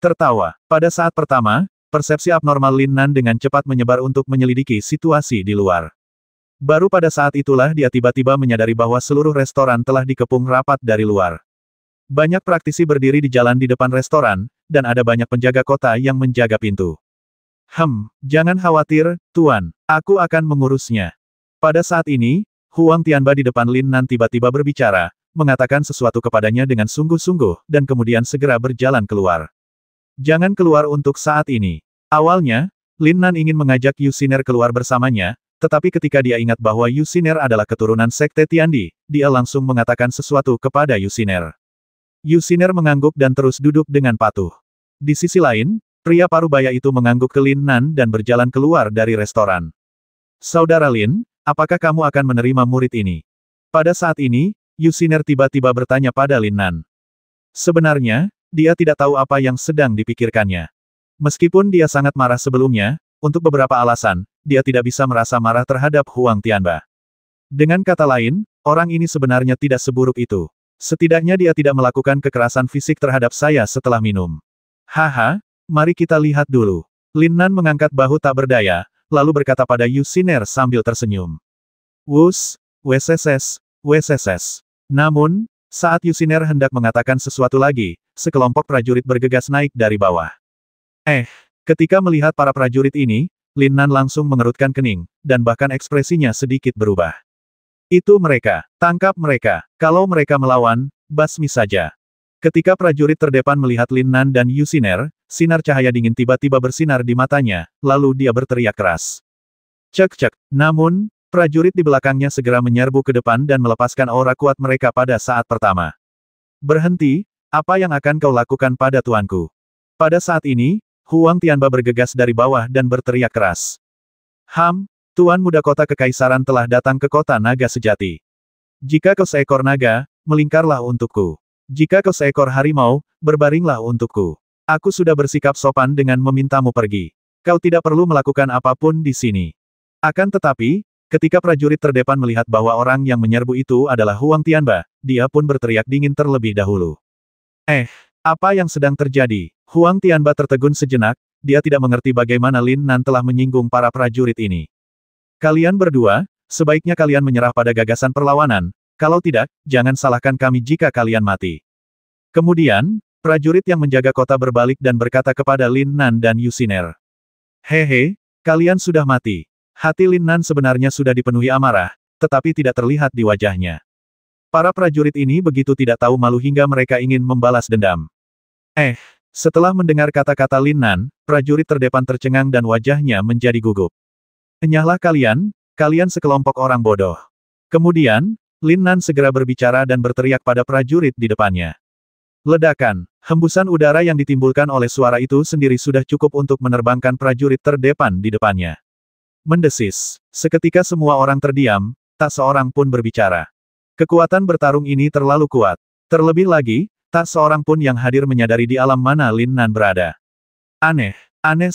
tertawa. Pada saat pertama, persepsi abnormal Lin Nan dengan cepat menyebar untuk menyelidiki situasi di luar. Baru pada saat itulah dia tiba-tiba menyadari bahwa seluruh restoran telah dikepung rapat dari luar. Banyak praktisi berdiri di jalan di depan restoran, dan ada banyak penjaga kota yang menjaga pintu. Jangan khawatir, Tuan. Aku akan mengurusnya. Pada saat ini, Huang Tianba di depan Lin Nan tiba-tiba berbicara, mengatakan sesuatu kepadanya dengan sungguh-sungguh, dan kemudian segera berjalan keluar. Jangan keluar untuk saat ini. Awalnya, Lin Nan ingin mengajak Yu Xiner keluar bersamanya, tetapi ketika dia ingat bahwa Yu Xiner adalah keturunan Sekte Tiandi, dia langsung mengatakan sesuatu kepada Yu Xiner. Yu Xiner mengangguk dan terus duduk dengan patuh. Di sisi lain, pria parubaya itu mengangguk ke Lin Nan dan berjalan keluar dari restoran. Saudara Lin, apakah kamu akan menerima murid ini? Pada saat ini, Yu Xiner tiba-tiba bertanya pada Lin Nan. Sebenarnya, dia tidak tahu apa yang sedang dipikirkannya. Meskipun dia sangat marah sebelumnya, untuk beberapa alasan, dia tidak bisa merasa marah terhadap Huang Tianba. Dengan kata lain, orang ini sebenarnya tidak seburuk itu. Setidaknya dia tidak melakukan kekerasan fisik terhadap saya setelah minum. Haha, mari kita lihat dulu. Lin Nan mengangkat bahu tak berdaya, lalu berkata pada Yu Xiner sambil tersenyum. Wus, WSSS, WSSS. Namun, saat Yu Xiner hendak mengatakan sesuatu lagi, sekelompok prajurit bergegas naik dari bawah. Ketika melihat para prajurit ini, Lin Nan langsung mengerutkan kening, dan bahkan ekspresinya sedikit berubah. Itu mereka, tangkap mereka, kalau mereka melawan, basmi saja. Ketika prajurit terdepan melihat Lin Nan dan Yu Xiner, sinar cahaya dingin tiba-tiba bersinar di matanya, lalu dia berteriak keras. Cek. Namun, prajurit di belakangnya segera menyerbu ke depan dan melepaskan aura kuat mereka pada saat pertama. Berhenti, apa yang akan kau lakukan pada tuanku? Pada saat ini, Huang Tianba bergegas dari bawah dan berteriak keras. Tuan muda kota kekaisaran telah datang ke kota naga sejati. Jika kau seekor naga, melingkarlah untukku. Jika kau seekor harimau, berbaringlah untukku. Aku sudah bersikap sopan dengan memintamu pergi. Kau tidak perlu melakukan apapun di sini. Akan tetapi, ketika prajurit terdepan melihat bahwa orang yang menyerbu itu adalah Huang Tianba, dia pun berteriak dingin terlebih dahulu. Apa yang sedang terjadi? Huang Tianba tertegun sejenak, dia tidak mengerti bagaimana Lin Nan telah menyinggung para prajurit ini. Kalian berdua, sebaiknya kalian menyerah pada gagasan perlawanan, kalau tidak, jangan salahkan kami jika kalian mati. Kemudian, prajurit yang menjaga kota berbalik dan berkata kepada Lin Nan dan Yu Xiner. Kalian sudah mati. Hati Lin Nan sebenarnya sudah dipenuhi amarah, tetapi tidak terlihat di wajahnya. Para prajurit ini begitu tidak tahu malu hingga mereka ingin membalas dendam. Setelah mendengar kata-kata Lin Nan, prajurit terdepan tercengang dan wajahnya menjadi gugup. Enyahlah kalian sekelompok orang bodoh. Kemudian, Lin Nan segera berbicara dan berteriak pada prajurit di depannya. Ledakan, hembusan udara yang ditimbulkan oleh suara itu sendiri sudah cukup untuk menerbangkan prajurit terdepan di depannya. Mendesis. Seketika semua orang terdiam, tak seorang pun berbicara. Kekuatan bertarung ini terlalu kuat. Terlebih lagi, tak seorang pun yang hadir menyadari di alam mana Lin Nan berada. Aneh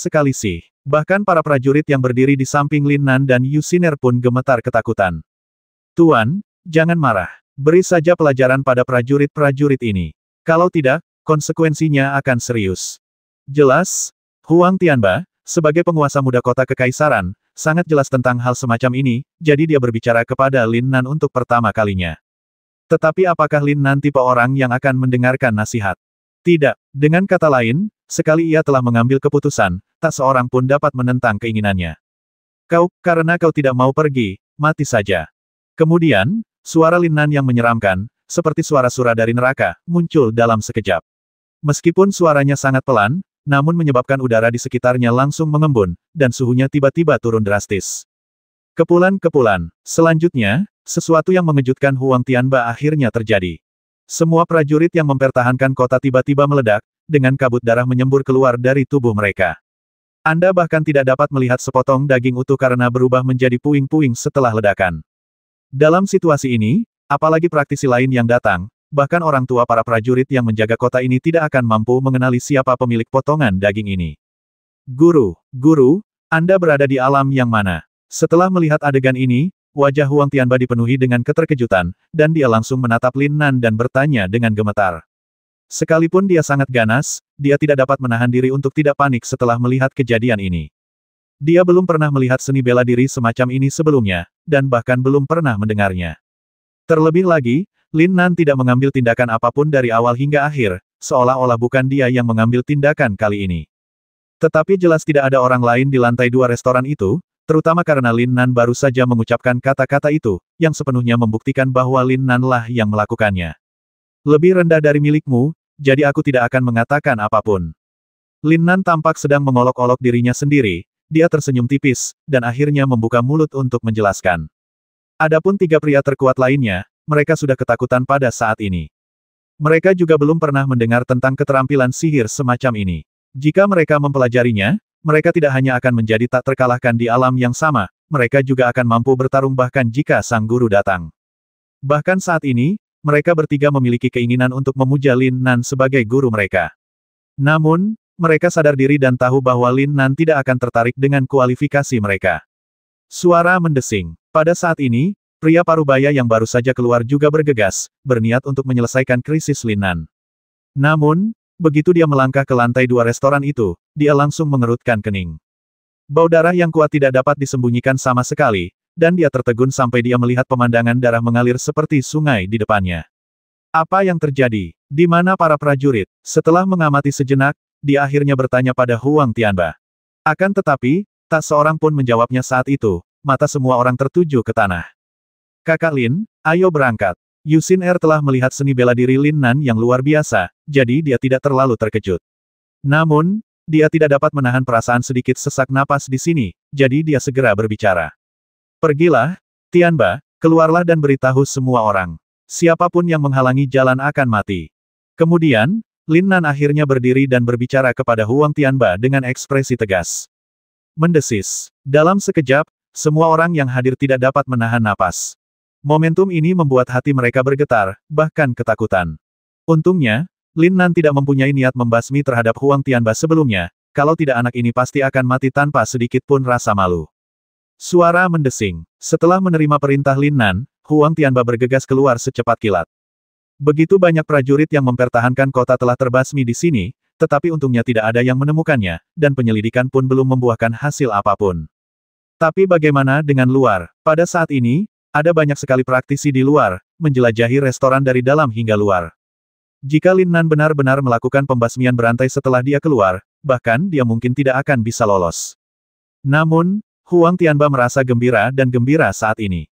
sekali sih. Bahkan para prajurit yang berdiri di samping Lin Nan dan Yu Xiner pun gemetar ketakutan. Tuan, jangan marah. Beri saja pelajaran pada prajurit-prajurit ini. Kalau tidak, konsekuensinya akan serius. Jelas, Huang Tianba, sebagai penguasa muda kota kekaisaran, sangat jelas tentang hal semacam ini, jadi dia berbicara kepada Lin Nan untuk pertama kalinya. Tetapi apakah Lin Nan tipe orang yang akan mendengarkan nasihat? Tidak. Dengan kata lain, sekali ia telah mengambil keputusan, tak seorang pun dapat menentang keinginannya. Karena kau tidak mau pergi, mati saja. Kemudian, suara Lin Nan yang menyeramkan, seperti suara surah dari neraka, muncul dalam sekejap. Meskipun suaranya sangat pelan, namun menyebabkan udara di sekitarnya langsung mengembun, dan suhunya tiba-tiba turun drastis. Kepulan. Selanjutnya, sesuatu yang mengejutkan Huang Tianba akhirnya terjadi. Semua prajurit yang mempertahankan kota tiba-tiba meledak, dengan kabut darah menyembur keluar dari tubuh mereka. Anda bahkan tidak dapat melihat sepotong daging utuh karena berubah menjadi puing-puing setelah ledakan. Dalam situasi ini, apalagi praktisi lain yang datang, bahkan orang tua para prajurit yang menjaga kota ini tidak akan mampu mengenali siapa pemilik potongan daging ini. Guru, Anda berada di alam yang mana? Setelah melihat adegan ini, wajah Huang Tianba dipenuhi dengan keterkejutan, dan dia langsung menatap Lin Nan dan bertanya dengan gemetar. Sekalipun dia sangat ganas, dia tidak dapat menahan diri untuk tidak panik setelah melihat kejadian ini. Dia belum pernah melihat seni bela diri semacam ini sebelumnya, dan bahkan belum pernah mendengarnya. Terlebih lagi, Lin Nan tidak mengambil tindakan apapun dari awal hingga akhir, seolah-olah bukan dia yang mengambil tindakan kali ini. Tetapi jelas tidak ada orang lain di lantai 2 restoran itu, terutama karena Lin Nan baru saja mengucapkan kata-kata itu, yang sepenuhnya membuktikan bahwa Lin Nan lah yang melakukannya. Lebih rendah dari milikmu, jadi aku tidak akan mengatakan apapun. Lin Nan tampak sedang mengolok-olok dirinya sendiri, dia tersenyum tipis, dan akhirnya membuka mulut untuk menjelaskan. Adapun 3 pria terkuat lainnya, mereka sudah ketakutan pada saat ini. Mereka juga belum pernah mendengar tentang keterampilan sihir semacam ini. Jika mereka mempelajarinya, mereka tidak hanya akan menjadi tak terkalahkan di alam yang sama, mereka juga akan mampu bertarung bahkan jika sang guru datang. Bahkan saat ini, mereka bertiga memiliki keinginan untuk memuja Lin Nan sebagai guru mereka. Namun, mereka sadar diri dan tahu bahwa Lin Nan tidak akan tertarik dengan kualifikasi mereka. Suara mendesing. Pada saat ini, pria parubaya yang baru saja keluar juga bergegas, berniat untuk menyelesaikan krisis Lin Nan. Namun, begitu dia melangkah ke lantai 2 restoran itu, dia langsung mengerutkan kening. Bau darah yang kuat tidak dapat disembunyikan sama sekali, dan dia tertegun sampai dia melihat pemandangan darah mengalir seperti sungai di depannya. Apa yang terjadi? Di mana para prajurit? Setelah mengamati sejenak, dia akhirnya bertanya pada Huang Tianba. Akan tetapi, tak seorang pun menjawabnya saat itu, mata semua orang tertuju ke tanah. Kakak Lin, ayo berangkat. Yu Xin Er telah melihat seni bela diri Lin Nan yang luar biasa, jadi dia tidak terlalu terkejut. Namun, dia tidak dapat menahan perasaan sedikit sesak napas di sini, jadi dia segera berbicara. Pergilah, Tianba, keluarlah dan beritahu semua orang. Siapapun yang menghalangi jalan akan mati. Kemudian, Lin Nan akhirnya berdiri dan berbicara kepada Huang Tianba dengan ekspresi tegas. Mendesis. Dalam sekejap, semua orang yang hadir tidak dapat menahan napas. Momentum ini membuat hati mereka bergetar, bahkan ketakutan. Untungnya, Lin Nan tidak mempunyai niat membasmi terhadap Huang Tianba sebelumnya, kalau tidak anak ini pasti akan mati tanpa sedikit pun rasa malu. Suara mendesing. Setelah menerima perintah Lin Nan, Huang Tianba bergegas keluar secepat kilat. Begitu banyak prajurit yang mempertahankan kota telah terbasmi di sini, tetapi untungnya tidak ada yang menemukannya, dan penyelidikan pun belum membuahkan hasil apapun. Tapi bagaimana dengan luar? Pada saat ini, ada banyak sekali praktisi di luar, menjelajahi restoran dari dalam hingga luar. Jika Lin Nan benar-benar melakukan pembasmian berantai setelah dia keluar, bahkan dia mungkin tidak akan bisa lolos. Namun, Huang Tianba merasa gembira dan gembira saat ini.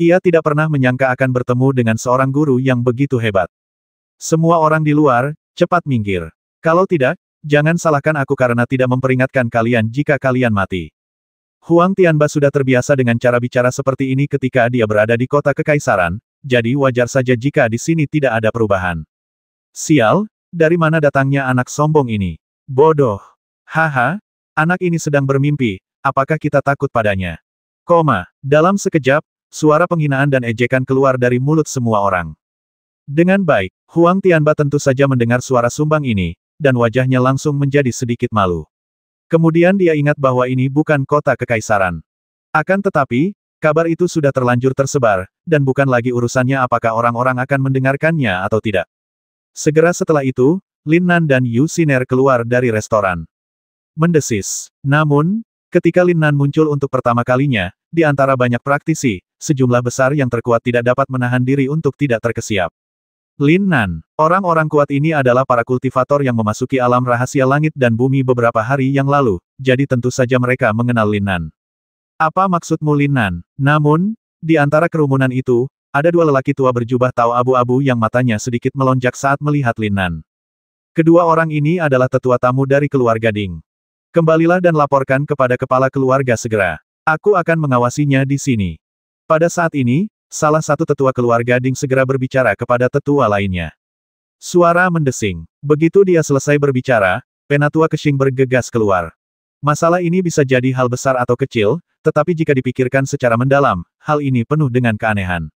Ia tidak pernah menyangka akan bertemu dengan seorang guru yang begitu hebat. Semua orang di luar, cepat minggir. Kalau tidak, jangan salahkan aku karena tidak memperingatkan kalian jika kalian mati. Huang Tianba sudah terbiasa dengan cara bicara seperti ini ketika dia berada di kota kekaisaran, jadi wajar saja jika di sini tidak ada perubahan. Sial, dari mana datangnya anak sombong ini? Bodoh. Haha, anak ini sedang bermimpi, apakah kita takut padanya? Dalam sekejap, suara penghinaan dan ejekan keluar dari mulut semua orang. Dengan baik, Huang Tianba tentu saja mendengar suara sumbang ini, dan wajahnya langsung menjadi sedikit malu. Kemudian dia ingat bahwa ini bukan kota kekaisaran. Akan tetapi, kabar itu sudah terlanjur tersebar, dan bukan lagi urusannya apakah orang-orang akan mendengarkannya atau tidak. Segera setelah itu, Lin Nan dan Yu Xin Er keluar dari restoran. Mendesis. Namun, ketika Lin Nan muncul untuk pertama kalinya, di antara banyak praktisi, sejumlah besar yang terkuat tidak dapat menahan diri untuk tidak terkesiap. Lin Nan, orang-orang kuat ini adalah para kultivator yang memasuki alam rahasia langit dan bumi beberapa hari yang lalu, jadi tentu saja mereka mengenal Lin Nan. Apa maksudmu Lin Nan? Namun, di antara kerumunan itu, ada dua lelaki tua berjubah tau abu-abu yang matanya sedikit melonjak saat melihat Lin Nan. Kedua orang ini adalah tetua tamu dari keluarga Ding. Kembalilah dan laporkan kepada kepala keluarga segera. Aku akan mengawasinya di sini. Pada saat ini, salah satu tetua keluarga Ding segera berbicara kepada tetua lainnya. Suara mendesing. Begitu dia selesai berbicara, Penatua Keqing bergegas keluar. Masalah ini bisa jadi hal besar atau kecil, tetapi jika dipikirkan secara mendalam, hal ini penuh dengan keanehan.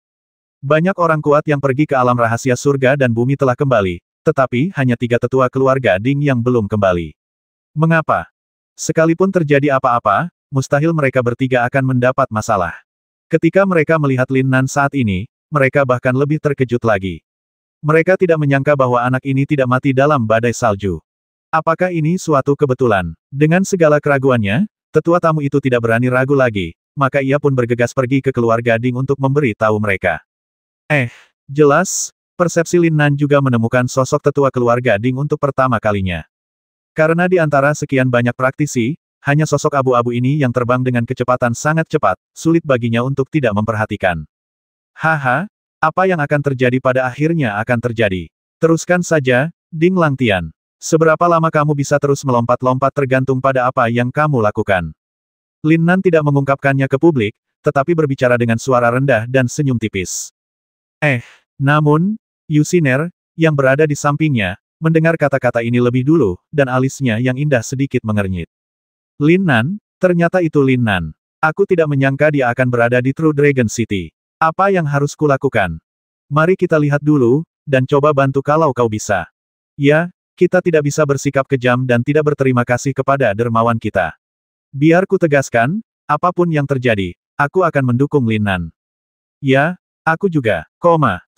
Banyak orang kuat yang pergi ke alam rahasia surga dan bumi telah kembali, tetapi hanya 3 tetua keluarga Ding yang belum kembali. Mengapa? Sekalipun terjadi apa-apa, mustahil mereka bertiga akan mendapat masalah. Ketika mereka melihat Lin Nan saat ini, mereka bahkan lebih terkejut lagi. Mereka tidak menyangka bahwa anak ini tidak mati dalam badai salju. Apakah ini suatu kebetulan? Dengan segala keraguannya, tetua tamu itu tidak berani ragu lagi, maka ia pun bergegas pergi ke keluarga Ding untuk memberi tahu mereka. Jelas, persepsi Lin Nan juga menemukan sosok tetua keluarga Ding untuk pertama kalinya. Karena di antara sekian banyak praktisi, hanya sosok abu-abu ini yang terbang dengan kecepatan sangat cepat, sulit baginya untuk tidak memperhatikan. Haha, apa yang akan terjadi pada akhirnya akan terjadi. Teruskan saja, Ding Langtian. Seberapa lama kamu bisa terus melompat-lompat tergantung pada apa yang kamu lakukan. Lin Nan tidak mengungkapkannya ke publik, tetapi berbicara dengan suara rendah dan senyum tipis. Namun, Yusiner, yang berada di sampingnya, mendengar kata-kata ini lebih dulu, dan alisnya yang indah sedikit mengernyit. Lin Nan, ternyata itu Lin Nan. Aku tidak menyangka dia akan berada di True Dragon City. Apa yang harus kulakukan? Mari kita lihat dulu, dan coba bantu kalau kau bisa. Ya, kita tidak bisa bersikap kejam dan tidak berterima kasih kepada dermawan kita. Biar ku tegaskan, apapun yang terjadi, aku akan mendukung Lin Nan. Ya, aku juga,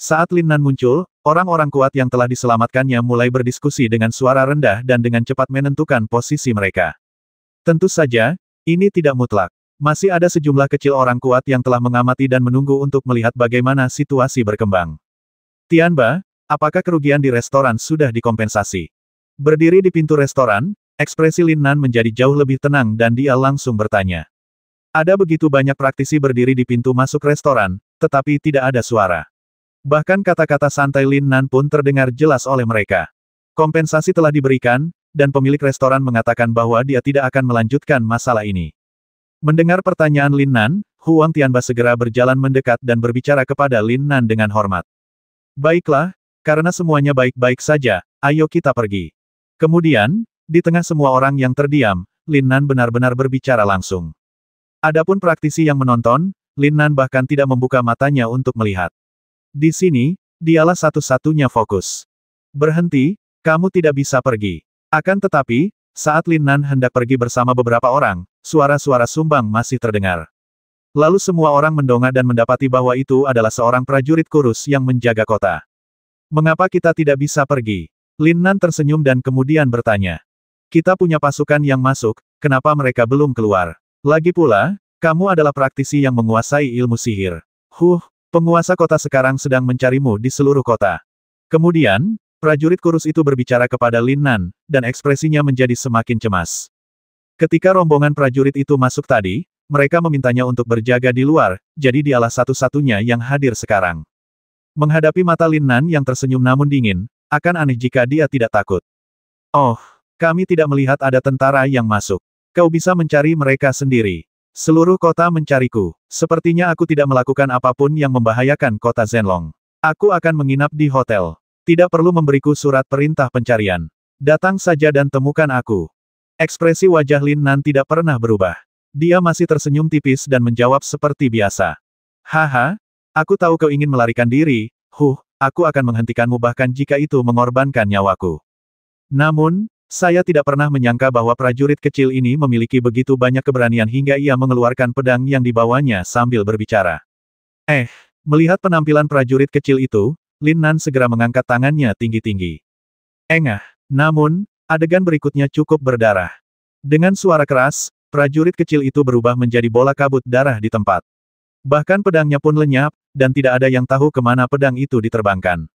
Saat Lin Nan muncul, orang-orang kuat yang telah diselamatkannya mulai berdiskusi dengan suara rendah dan dengan cepat menentukan posisi mereka. Tentu saja, ini tidak mutlak. Masih ada sejumlah kecil orang kuat yang telah mengamati dan menunggu untuk melihat bagaimana situasi berkembang. Tianba, apakah kerugian di restoran sudah dikompensasi? Berdiri di pintu restoran, ekspresi Lin Nan menjadi jauh lebih tenang dan dia langsung bertanya. Ada begitu banyak praktisi berdiri di pintu masuk restoran, tetapi tidak ada suara. Bahkan kata-kata santai Lin Nan pun terdengar jelas oleh mereka. Kompensasi telah diberikan, dan pemilik restoran mengatakan bahwa dia tidak akan melanjutkan masalah ini. Mendengar pertanyaan Lin Nan, Huang Tianba segera berjalan mendekat dan berbicara kepada Lin Nan dengan hormat. Baiklah, karena semuanya baik-baik saja, ayo kita pergi. Kemudian, di tengah semua orang yang terdiam, Lin Nan benar-benar berbicara langsung. Adapun praktisi yang menonton, Lin Nan bahkan tidak membuka matanya untuk melihat. Di sini, dialah satu-satunya fokus. Berhenti, kamu tidak bisa pergi. Akan tetapi, saat Lin Nan hendak pergi bersama beberapa orang, suara-suara sumbang masih terdengar. Lalu semua orang mendongak dan mendapati bahwa itu adalah seorang prajurit kurus yang menjaga kota. Mengapa kita tidak bisa pergi? Lin Nan tersenyum dan kemudian bertanya. Kita punya pasukan yang masuk, kenapa mereka belum keluar? Lagi pula, kamu adalah praktisi yang menguasai ilmu sihir. Penguasa kota sekarang sedang mencarimu di seluruh kota. Kemudian, prajurit kurus itu berbicara kepada Lin Nan, dan ekspresinya menjadi semakin cemas. Ketika rombongan prajurit itu masuk tadi, mereka memintanya untuk berjaga di luar, jadi dialah satu-satunya yang hadir sekarang. Menghadapi mata Lin Nan yang tersenyum namun dingin, akan aneh jika dia tidak takut. Kami tidak melihat ada tentara yang masuk. Kau bisa mencari mereka sendiri. Seluruh kota mencariku. Sepertinya aku tidak melakukan apapun yang membahayakan kota Zenlong. Aku akan menginap di hotel. Tidak perlu memberiku surat perintah pencarian. Datang saja dan temukan aku. Ekspresi wajah Lin Nan tidak pernah berubah. Dia masih tersenyum tipis dan menjawab seperti biasa. Haha, aku tahu kau ingin melarikan diri, aku akan menghentikanmu bahkan jika itu mengorbankan nyawaku. Namun, saya tidak pernah menyangka bahwa prajurit kecil ini memiliki begitu banyak keberanian hingga ia mengeluarkan pedang yang dibawanya sambil berbicara. Melihat penampilan prajurit kecil itu, Lin Nan segera mengangkat tangannya tinggi-tinggi. Namun, adegan berikutnya cukup berdarah. Dengan suara keras, prajurit kecil itu berubah menjadi bola kabut darah di tempat. Bahkan pedangnya pun lenyap, dan tidak ada yang tahu kemana pedang itu diterbangkan.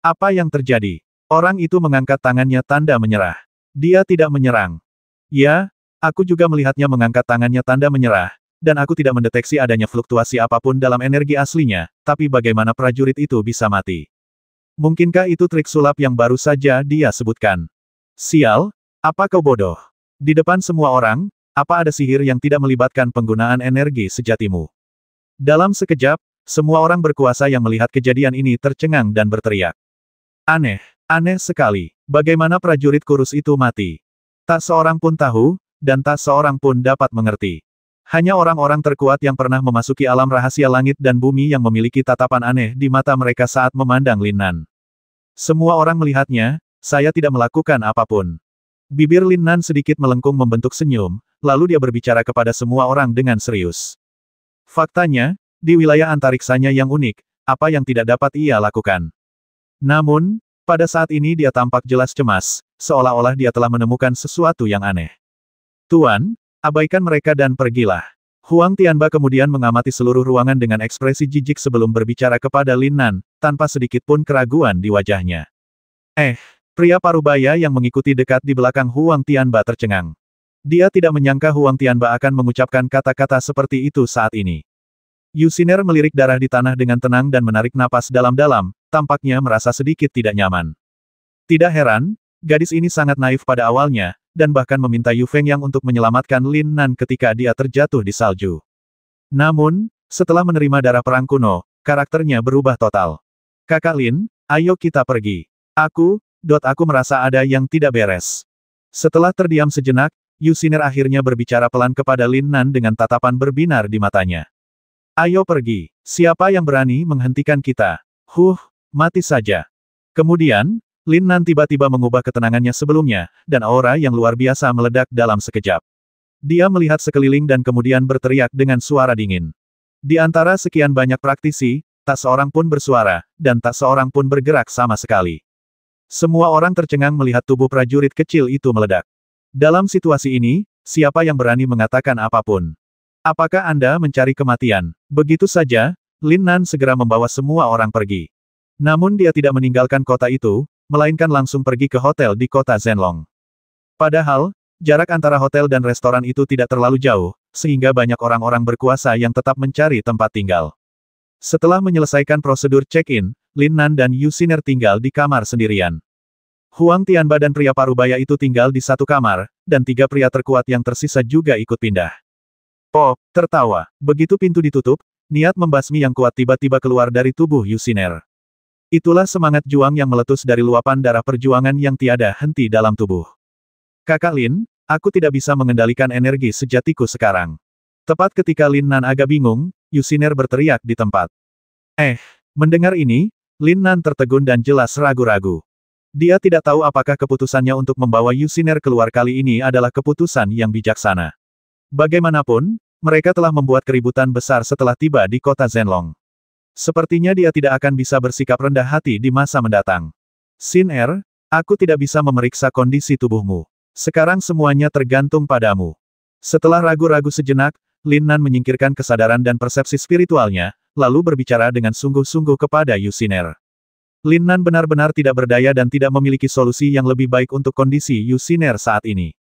Apa yang terjadi? Orang itu mengangkat tangannya tanda menyerah. Dia tidak menyerang. Ya, aku juga melihatnya mengangkat tangannya tanda menyerah, dan aku tidak mendeteksi adanya fluktuasi apapun dalam energi aslinya, tapi bagaimana prajurit itu bisa mati? Mungkinkah itu trik sulap yang baru saja dia sebutkan? Sial, apa kau bodoh? Di depan semua orang, apa ada sihir yang tidak melibatkan penggunaan energi sejatimu? Dalam sekejap, semua orang berkuasa yang melihat kejadian ini tercengang dan berteriak. Aneh sekali. Bagaimana prajurit kurus itu mati? Tak seorang pun tahu, dan tak seorang pun dapat mengerti. Hanya orang-orang terkuat yang pernah memasuki alam rahasia langit dan bumi yang memiliki tatapan aneh di mata mereka saat memandang Lin Nan. Semua orang melihatnya, saya tidak melakukan apapun. Bibir Lin Nan sedikit melengkung membentuk senyum, lalu dia berbicara kepada semua orang dengan serius. Faktanya, di wilayah antariksanya yang unik, apa yang tidak dapat ia lakukan? Namun, pada saat ini dia tampak jelas cemas, seolah-olah dia telah menemukan sesuatu yang aneh. Tuan, abaikan mereka dan pergilah. Huang Tianba kemudian mengamati seluruh ruangan dengan ekspresi jijik sebelum berbicara kepada Lin Nan, tanpa sedikit pun keraguan di wajahnya. Pria parubaya yang mengikuti dekat di belakang Huang Tianba tercengang. Dia tidak menyangka Huang Tianba akan mengucapkan kata-kata seperti itu saat ini. Yusiner melirik darah di tanah dengan tenang dan menarik napas dalam-dalam, tampaknya merasa sedikit tidak nyaman. Tidak heran, gadis ini sangat naif pada awalnya, dan bahkan meminta Yu Fengyang untuk menyelamatkan Lin Nan ketika dia terjatuh di salju. Namun, setelah menerima darah perang kuno, karakternya berubah total. Kakak Lin, ayo kita pergi. Aku merasa ada yang tidak beres. Setelah terdiam sejenak, Yu Xiner akhirnya berbicara pelan kepada Lin Nan dengan tatapan berbinar di matanya. Ayo pergi, siapa yang berani menghentikan kita? Mati saja. Kemudian, Lin Nan tiba-tiba mengubah ketenangannya sebelumnya, dan aura yang luar biasa meledak dalam sekejap. Dia melihat sekeliling dan kemudian berteriak dengan suara dingin. Di antara sekian banyak praktisi, tak seorang pun bersuara, dan tak seorang pun bergerak sama sekali. Semua orang tercengang melihat tubuh prajurit kecil itu meledak. Dalam situasi ini, siapa yang berani mengatakan apapun? Apakah Anda mencari kematian? Begitu saja, Lin Nan segera membawa semua orang pergi. Namun dia tidak meninggalkan kota itu, melainkan langsung pergi ke hotel di kota Zhenlong. Padahal, jarak antara hotel dan restoran itu tidak terlalu jauh, sehingga banyak orang-orang berkuasa yang tetap mencari tempat tinggal. Setelah menyelesaikan prosedur check-in, Lin Nan dan Yu Xiner tinggal di kamar sendirian. Huang Tianba dan pria parubaya itu tinggal di satu kamar, dan 3 pria terkuat yang tersisa juga ikut pindah. Pop tertawa. Begitu pintu ditutup, niat membasmi yang kuat tiba-tiba keluar dari tubuh Yu Xiner. Itulah semangat juang yang meletus dari luapan darah perjuangan yang tiada henti dalam tubuh. Kakak Lin, aku tidak bisa mengendalikan energi sejatiku sekarang. Tepat ketika Lin Nan agak bingung, Yu Xiner berteriak di tempat. Mendengar ini, Lin Nan tertegun dan jelas ragu-ragu. Dia tidak tahu apakah keputusannya untuk membawa Yu Xiner keluar kali ini adalah keputusan yang bijaksana. Bagaimanapun, mereka telah membuat keributan besar setelah tiba di kota Zhenlong. Sepertinya dia tidak akan bisa bersikap rendah hati di masa mendatang. Xin Er, aku tidak bisa memeriksa kondisi tubuhmu. Sekarang semuanya tergantung padamu. Setelah ragu-ragu sejenak, Lin Nan menyingkirkan kesadaran dan persepsi spiritualnya, lalu berbicara dengan sungguh-sungguh kepada Yu Xiner. Lin Nan benar-benar tidak berdaya dan tidak memiliki solusi yang lebih baik untuk kondisi Yu Xiner saat ini.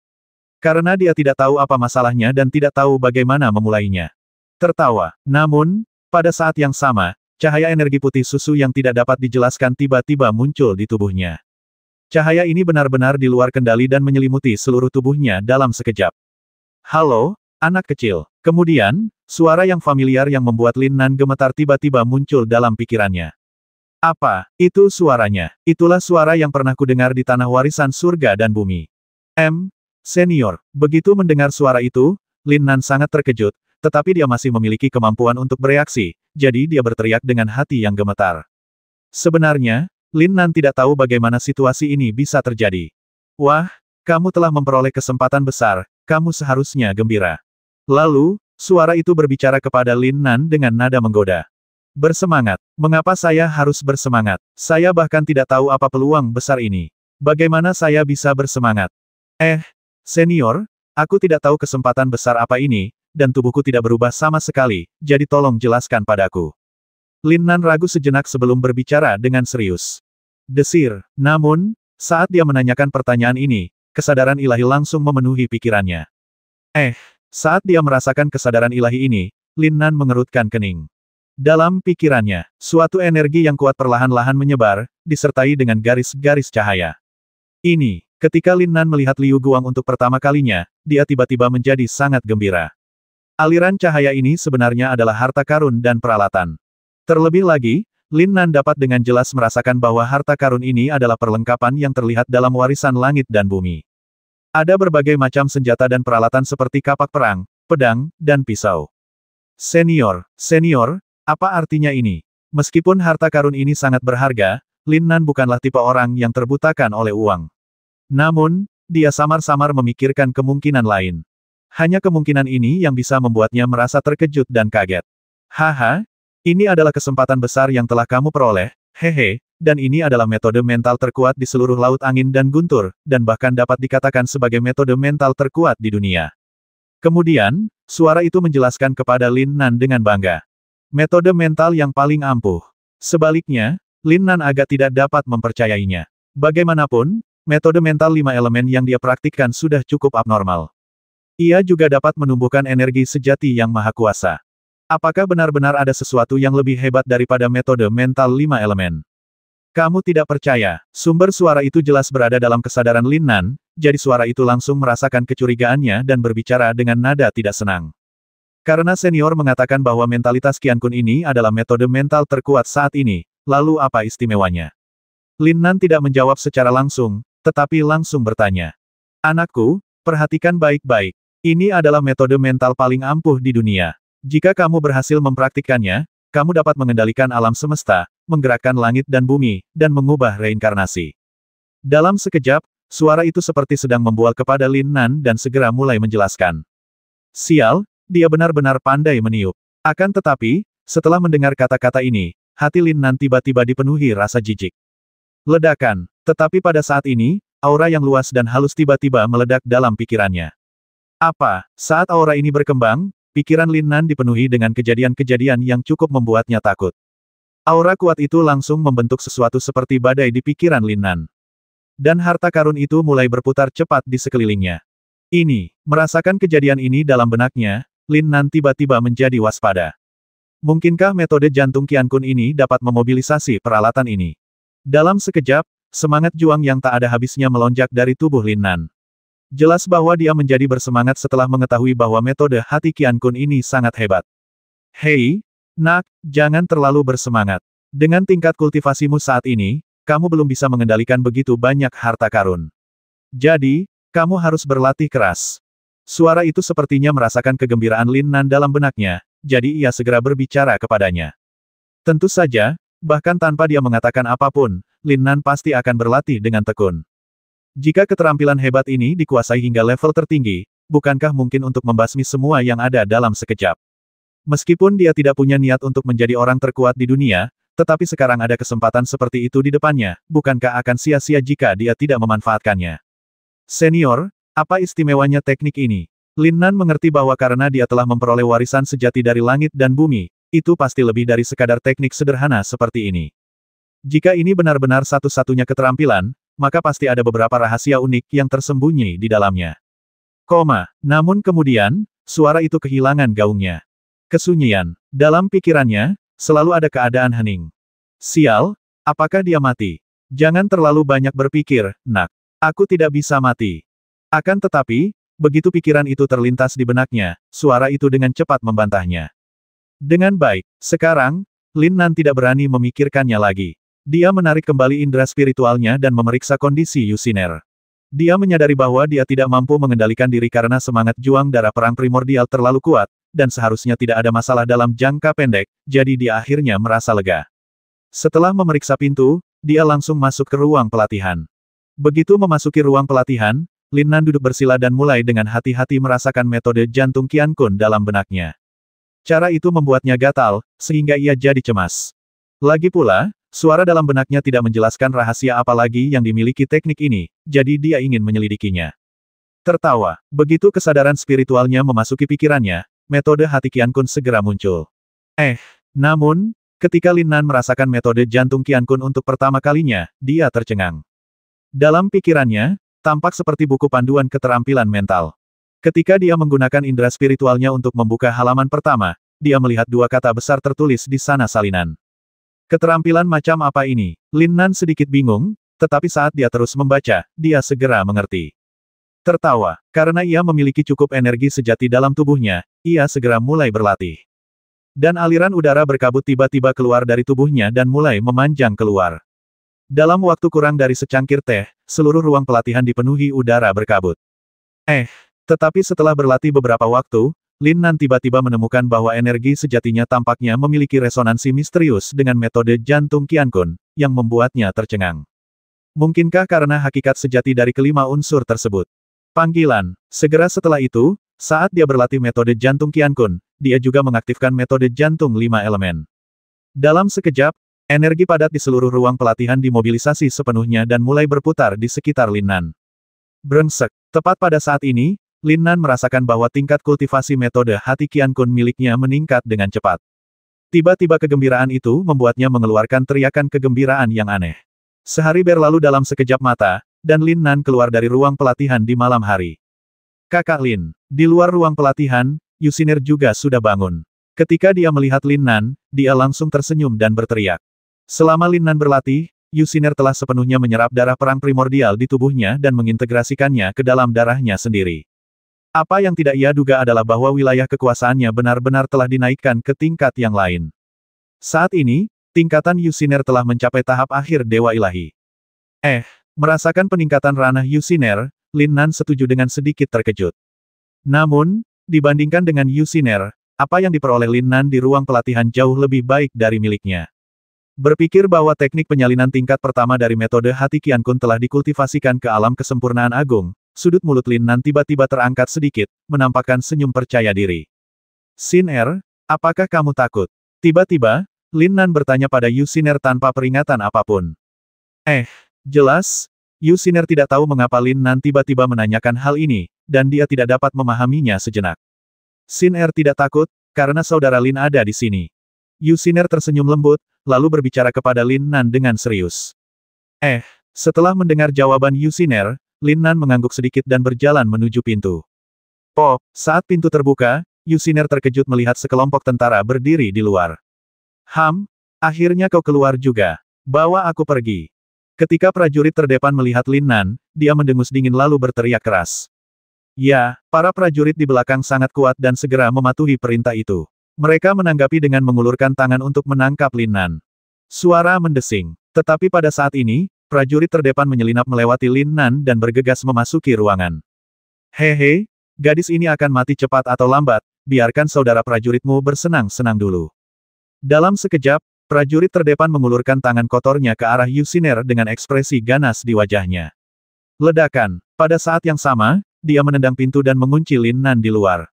Karena dia tidak tahu apa masalahnya dan tidak tahu bagaimana memulainya. Tertawa. Namun, pada saat yang sama, cahaya energi putih susu yang tidak dapat dijelaskan tiba-tiba muncul di tubuhnya. Cahaya ini benar-benar di luar kendali dan menyelimuti seluruh tubuhnya dalam sekejap. Halo, anak kecil. Kemudian, suara yang familiar yang membuat Lin Nan gemetar tiba-tiba muncul dalam pikirannya. Apa itu suaranya? Itulah suara yang pernah kudengar di tanah warisan surga dan bumi. Senior. Begitu mendengar suara itu, Lin Nan sangat terkejut, tetapi dia masih memiliki kemampuan untuk bereaksi, jadi dia berteriak dengan hati yang gemetar. Sebenarnya, Lin Nan tidak tahu bagaimana situasi ini bisa terjadi. Wah, kamu telah memperoleh kesempatan besar, kamu seharusnya gembira. Lalu, suara itu berbicara kepada Lin Nan dengan nada menggoda. Bersemangat. Mengapa saya harus bersemangat? Saya bahkan tidak tahu apa peluang besar ini. Bagaimana saya bisa bersemangat? Senior, aku tidak tahu kesempatan besar apa ini, dan tubuhku tidak berubah sama sekali, jadi tolong jelaskan padaku. Lin Nan ragu sejenak sebelum berbicara dengan serius. Desir. Namun, saat dia menanyakan pertanyaan ini, kesadaran ilahi langsung memenuhi pikirannya. Saat dia merasakan kesadaran ilahi ini, Lin Nan mengerutkan kening. Dalam pikirannya, suatu energi yang kuat perlahan-lahan menyebar, disertai dengan garis-garis cahaya. Ketika Lin Nan melihat Liu Guang untuk pertama kalinya, dia tiba-tiba menjadi sangat gembira. Aliran cahaya ini sebenarnya adalah harta karun dan peralatan. Terlebih lagi, Lin Nan dapat dengan jelas merasakan bahwa harta karun ini adalah perlengkapan yang terlihat dalam warisan langit dan bumi. Ada berbagai macam senjata dan peralatan seperti kapak perang, pedang, dan pisau. Senior, apa artinya ini? Meskipun harta karun ini sangat berharga, Lin Nan bukanlah tipe orang yang terbutakan oleh uang. Namun, dia samar-samar memikirkan kemungkinan lain. Hanya kemungkinan ini yang bisa membuatnya merasa terkejut dan kaget. Haha, ini adalah kesempatan besar yang telah kamu peroleh, dan ini adalah metode mental terkuat di seluruh Laut Angin dan Guntur, dan bahkan dapat dikatakan sebagai metode mental terkuat di dunia. Kemudian, suara itu menjelaskan kepada Lin Nan dengan bangga. Metode mental yang paling ampuh. Sebaliknya, Lin Nan agak tidak dapat mempercayainya. Bagaimanapun, metode mental 5 elemen yang dia praktikkan sudah cukup abnormal. Ia juga dapat menumbuhkan energi sejati yang maha kuasa. Apakah benar-benar ada sesuatu yang lebih hebat daripada metode mental 5 elemen? Kamu tidak percaya, sumber suara itu jelas berada dalam kesadaran Lin Nan, jadi suara itu langsung merasakan kecurigaannya dan berbicara dengan nada tidak senang. Karena senior mengatakan bahwa mentalitas Qian Kun ini adalah metode mental terkuat saat ini, lalu apa istimewanya? Lin Nan tidak menjawab secara langsung, tetapi langsung bertanya. Anakku, perhatikan baik-baik. Ini adalah metode mental paling ampuh di dunia. Jika kamu berhasil mempraktikkannya, kamu dapat mengendalikan alam semesta, menggerakkan langit dan bumi, dan mengubah reinkarnasi. Dalam sekejap, suara itu seperti sedang membual kepada Lin Nan dan segera mulai menjelaskan. Sial, dia benar-benar pandai meniup. Akan tetapi, setelah mendengar kata-kata ini, hati Lin Nan tiba-tiba dipenuhi rasa jijik. Ledakan. Tetapi pada saat ini, aura yang luas dan halus tiba-tiba meledak dalam pikirannya. Apa? Saat aura ini berkembang, pikiran Lin Nan dipenuhi dengan kejadian-kejadian yang cukup membuatnya takut. Aura kuat itu langsung membentuk sesuatu seperti badai di pikiran Lin Nan. Dan harta karun itu mulai berputar cepat di sekelilingnya. Merasakan kejadian ini dalam benaknya, Lin Nan tiba-tiba menjadi waspada. Mungkinkah metode jantung Qian Kun ini dapat memobilisasi peralatan ini? Dalam sekejap, semangat juang yang tak ada habisnya melonjak dari tubuh Lin Nan. Jelas bahwa dia menjadi bersemangat setelah mengetahui bahwa metode hati Qian Kun ini sangat hebat. Hei, nak, jangan terlalu bersemangat. Dengan tingkat kultivasimu saat ini, kamu belum bisa mengendalikan begitu banyak harta karun. Jadi, kamu harus berlatih keras. Suara itu sepertinya merasakan kegembiraan Lin Nan dalam benaknya, jadi ia segera berbicara kepadanya. Tentu saja, bahkan tanpa dia mengatakan apapun, Lin Nan pasti akan berlatih dengan tekun. Jika keterampilan hebat ini dikuasai hingga level tertinggi, bukankah mungkin untuk membasmi semua yang ada dalam sekejap? Meskipun dia tidak punya niat untuk menjadi orang terkuat di dunia, tetapi sekarang ada kesempatan seperti itu di depannya, bukankah akan sia-sia jika dia tidak memanfaatkannya? Senior, apa istimewanya teknik ini? Lin Nan mengerti bahwa karena dia telah memperoleh warisan sejati dari langit dan bumi, itu pasti lebih dari sekadar teknik sederhana seperti ini. Jika ini benar-benar satu-satunya keterampilan, maka pasti ada beberapa rahasia unik yang tersembunyi di dalamnya. Namun kemudian, suara itu kehilangan gaungnya. Kesunyian. Dalam pikirannya, selalu ada keadaan hening. Sial, apakah dia mati? Jangan terlalu banyak berpikir, nak. Aku tidak bisa mati. Akan tetapi, begitu pikiran itu terlintas di benaknya, suara itu dengan cepat membantahnya. Dengan baik, sekarang, Lin Nan tidak berani memikirkannya lagi. Dia menarik kembali indera spiritualnya dan memeriksa kondisi Yusiner. Dia menyadari bahwa dia tidak mampu mengendalikan diri karena semangat juang darah perang primordial terlalu kuat, dan seharusnya tidak ada masalah dalam jangka pendek, jadi dia akhirnya merasa lega. Setelah memeriksa pintu, dia langsung masuk ke ruang pelatihan. Begitu memasuki ruang pelatihan, Lin Nan duduk bersila dan mulai dengan hati-hati merasakan metode jantung Qian Kun dalam benaknya. Cara itu membuatnya gatal, sehingga ia jadi cemas. Lagi pula, suara dalam benaknya tidak menjelaskan rahasia apa lagi yang dimiliki teknik ini, jadi dia ingin menyelidikinya. Tertawa, begitu kesadaran spiritualnya memasuki pikirannya, metode hati Qian Kun segera muncul. Namun, ketika Lin Nan merasakan metode jantung Qian Kun untuk pertama kalinya, dia tercengang. Dalam pikirannya, tampak seperti buku panduan keterampilan mental. Ketika dia menggunakan indera spiritualnya untuk membuka halaman pertama, dia melihat dua kata besar tertulis di sana salinan. Keterampilan macam apa ini? Lin Nan sedikit bingung, tetapi saat dia terus membaca, dia segera mengerti. Tertawa, karena ia memiliki cukup energi sejati dalam tubuhnya, ia segera mulai berlatih. Dan aliran udara berkabut tiba-tiba keluar dari tubuhnya dan mulai memanjang keluar. Dalam waktu kurang dari secangkir teh, seluruh ruang pelatihan dipenuhi udara berkabut. Tetapi setelah berlatih beberapa waktu, Lin Nan tiba-tiba menemukan bahwa energi sejatinya tampaknya memiliki resonansi misterius dengan metode jantung Qian Kun, yang membuatnya tercengang. Mungkinkah karena hakikat sejati dari kelima unsur tersebut? Panggilan. Segera setelah itu, saat dia berlatih metode jantung Qian Kun, dia juga mengaktifkan metode jantung 5 elemen. Dalam sekejap, Energi padat di seluruh ruang pelatihan dimobilisasi sepenuhnya dan mulai berputar di sekitar Lin Nan. Brengsek. Tepat pada saat ini, Lin Nan merasakan bahwa tingkat kultivasi metode hati Qian Kun miliknya meningkat dengan cepat. Tiba-tiba kegembiraan itu membuatnya mengeluarkan teriakan kegembiraan yang aneh. Sehari berlalu dalam sekejap mata, dan Lin Nan keluar dari ruang pelatihan di malam hari. Kakak Lin. Di luar ruang pelatihan, Yuxiner juga sudah bangun. Ketika dia melihat Lin Nan, dia langsung tersenyum dan berteriak. Selama Lin Nan berlatih, Yuxiner telah sepenuhnya menyerap darah perang primordial di tubuhnya dan mengintegrasikannya ke dalam darahnya sendiri. Apa yang tidak ia duga adalah bahwa wilayah kekuasaannya benar-benar telah dinaikkan ke tingkat yang lain. Saat ini, tingkatan Yuxiner telah mencapai tahap akhir Dewa Ilahi. Merasakan peningkatan ranah Yuxiner, Lin Nan setuju dengan sedikit terkejut. Namun, dibandingkan dengan Yuxiner, apa yang diperoleh Lin Nan di ruang pelatihan jauh lebih baik dari miliknya. Berpikir bahwa teknik penyalinan tingkat pertama dari metode hati Qian Kun telah dikultivasikan ke alam kesempurnaan agung, sudut mulut Lin Nan tiba-tiba terangkat sedikit, menampakkan senyum percaya diri. Xin Er, apakah kamu takut? Tiba-tiba, Lin Nan bertanya pada Yuxiner tanpa peringatan apapun. Jelas, Yuxiner tidak tahu mengapa Lin Nan tiba-tiba menanyakan hal ini, dan dia tidak dapat memahaminya sejenak. Xin Er tidak takut, karena saudara Lin ada di sini. Yuxiner tersenyum lembut, lalu berbicara kepada Lin Nan dengan serius. Setelah mendengar jawaban Yuxiner, Lin Nan mengangguk sedikit dan berjalan menuju pintu. Saat pintu terbuka, Yuxiner terkejut melihat sekelompok tentara berdiri di luar. Akhirnya kau keluar juga. Bawa aku pergi. Ketika prajurit terdepan melihat Lin Nan, dia mendengus dingin lalu berteriak keras. Ya, para prajurit di belakang sangat kuat dan segera mematuhi perintah itu. Mereka menanggapi dengan mengulurkan tangan untuk menangkap Lin Nan. Suara mendesing. Tetapi pada saat ini, prajurit terdepan menyelinap melewati Lin Nan dan bergegas memasuki ruangan. Hehe, gadis ini akan mati cepat atau lambat, biarkan saudara prajuritmu bersenang-senang dulu. Dalam sekejap, prajurit terdepan mengulurkan tangan kotornya ke arah Yuxiner dengan ekspresi ganas di wajahnya. Ledakan. Pada saat yang sama, dia menendang pintu dan mengunci Lin Nan di luar.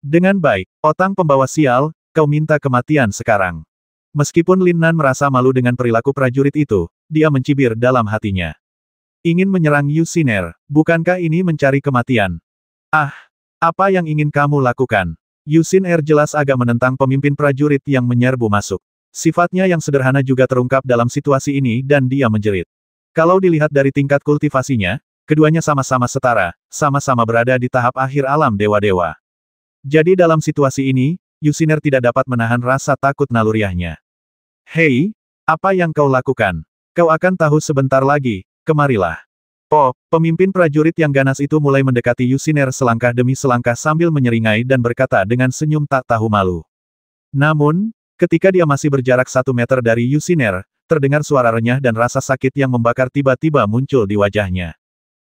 Dengan baik, otang pembawa sial, kau minta kematian sekarang. Meskipun Lin Nan merasa malu dengan perilaku prajurit itu, dia mencibir dalam hatinya. Ingin menyerang Yuxiner, bukankah ini mencari kematian? Apa yang ingin kamu lakukan? Yuxiner jelas agak menentang pemimpin prajurit yang menyerbu masuk. Sifatnya yang sederhana juga terungkap dalam situasi ini dan dia menjerit. Kalau dilihat dari tingkat kultivasinya, keduanya sama-sama setara, sama-sama berada di tahap akhir alam dewa-dewa. Jadi dalam situasi ini, Yuxiner tidak dapat menahan rasa takut naluriahnya. Hei, apa yang kau lakukan? Kau akan tahu sebentar lagi, kemarilah. Pemimpin prajurit yang ganas itu mulai mendekati Yuxiner selangkah demi selangkah sambil menyeringai dan berkata dengan senyum tak tahu malu. Namun, ketika dia masih berjarak 1 meter dari Yuxiner, terdengar suara renyah dan rasa sakit yang membakar tiba-tiba muncul di wajahnya.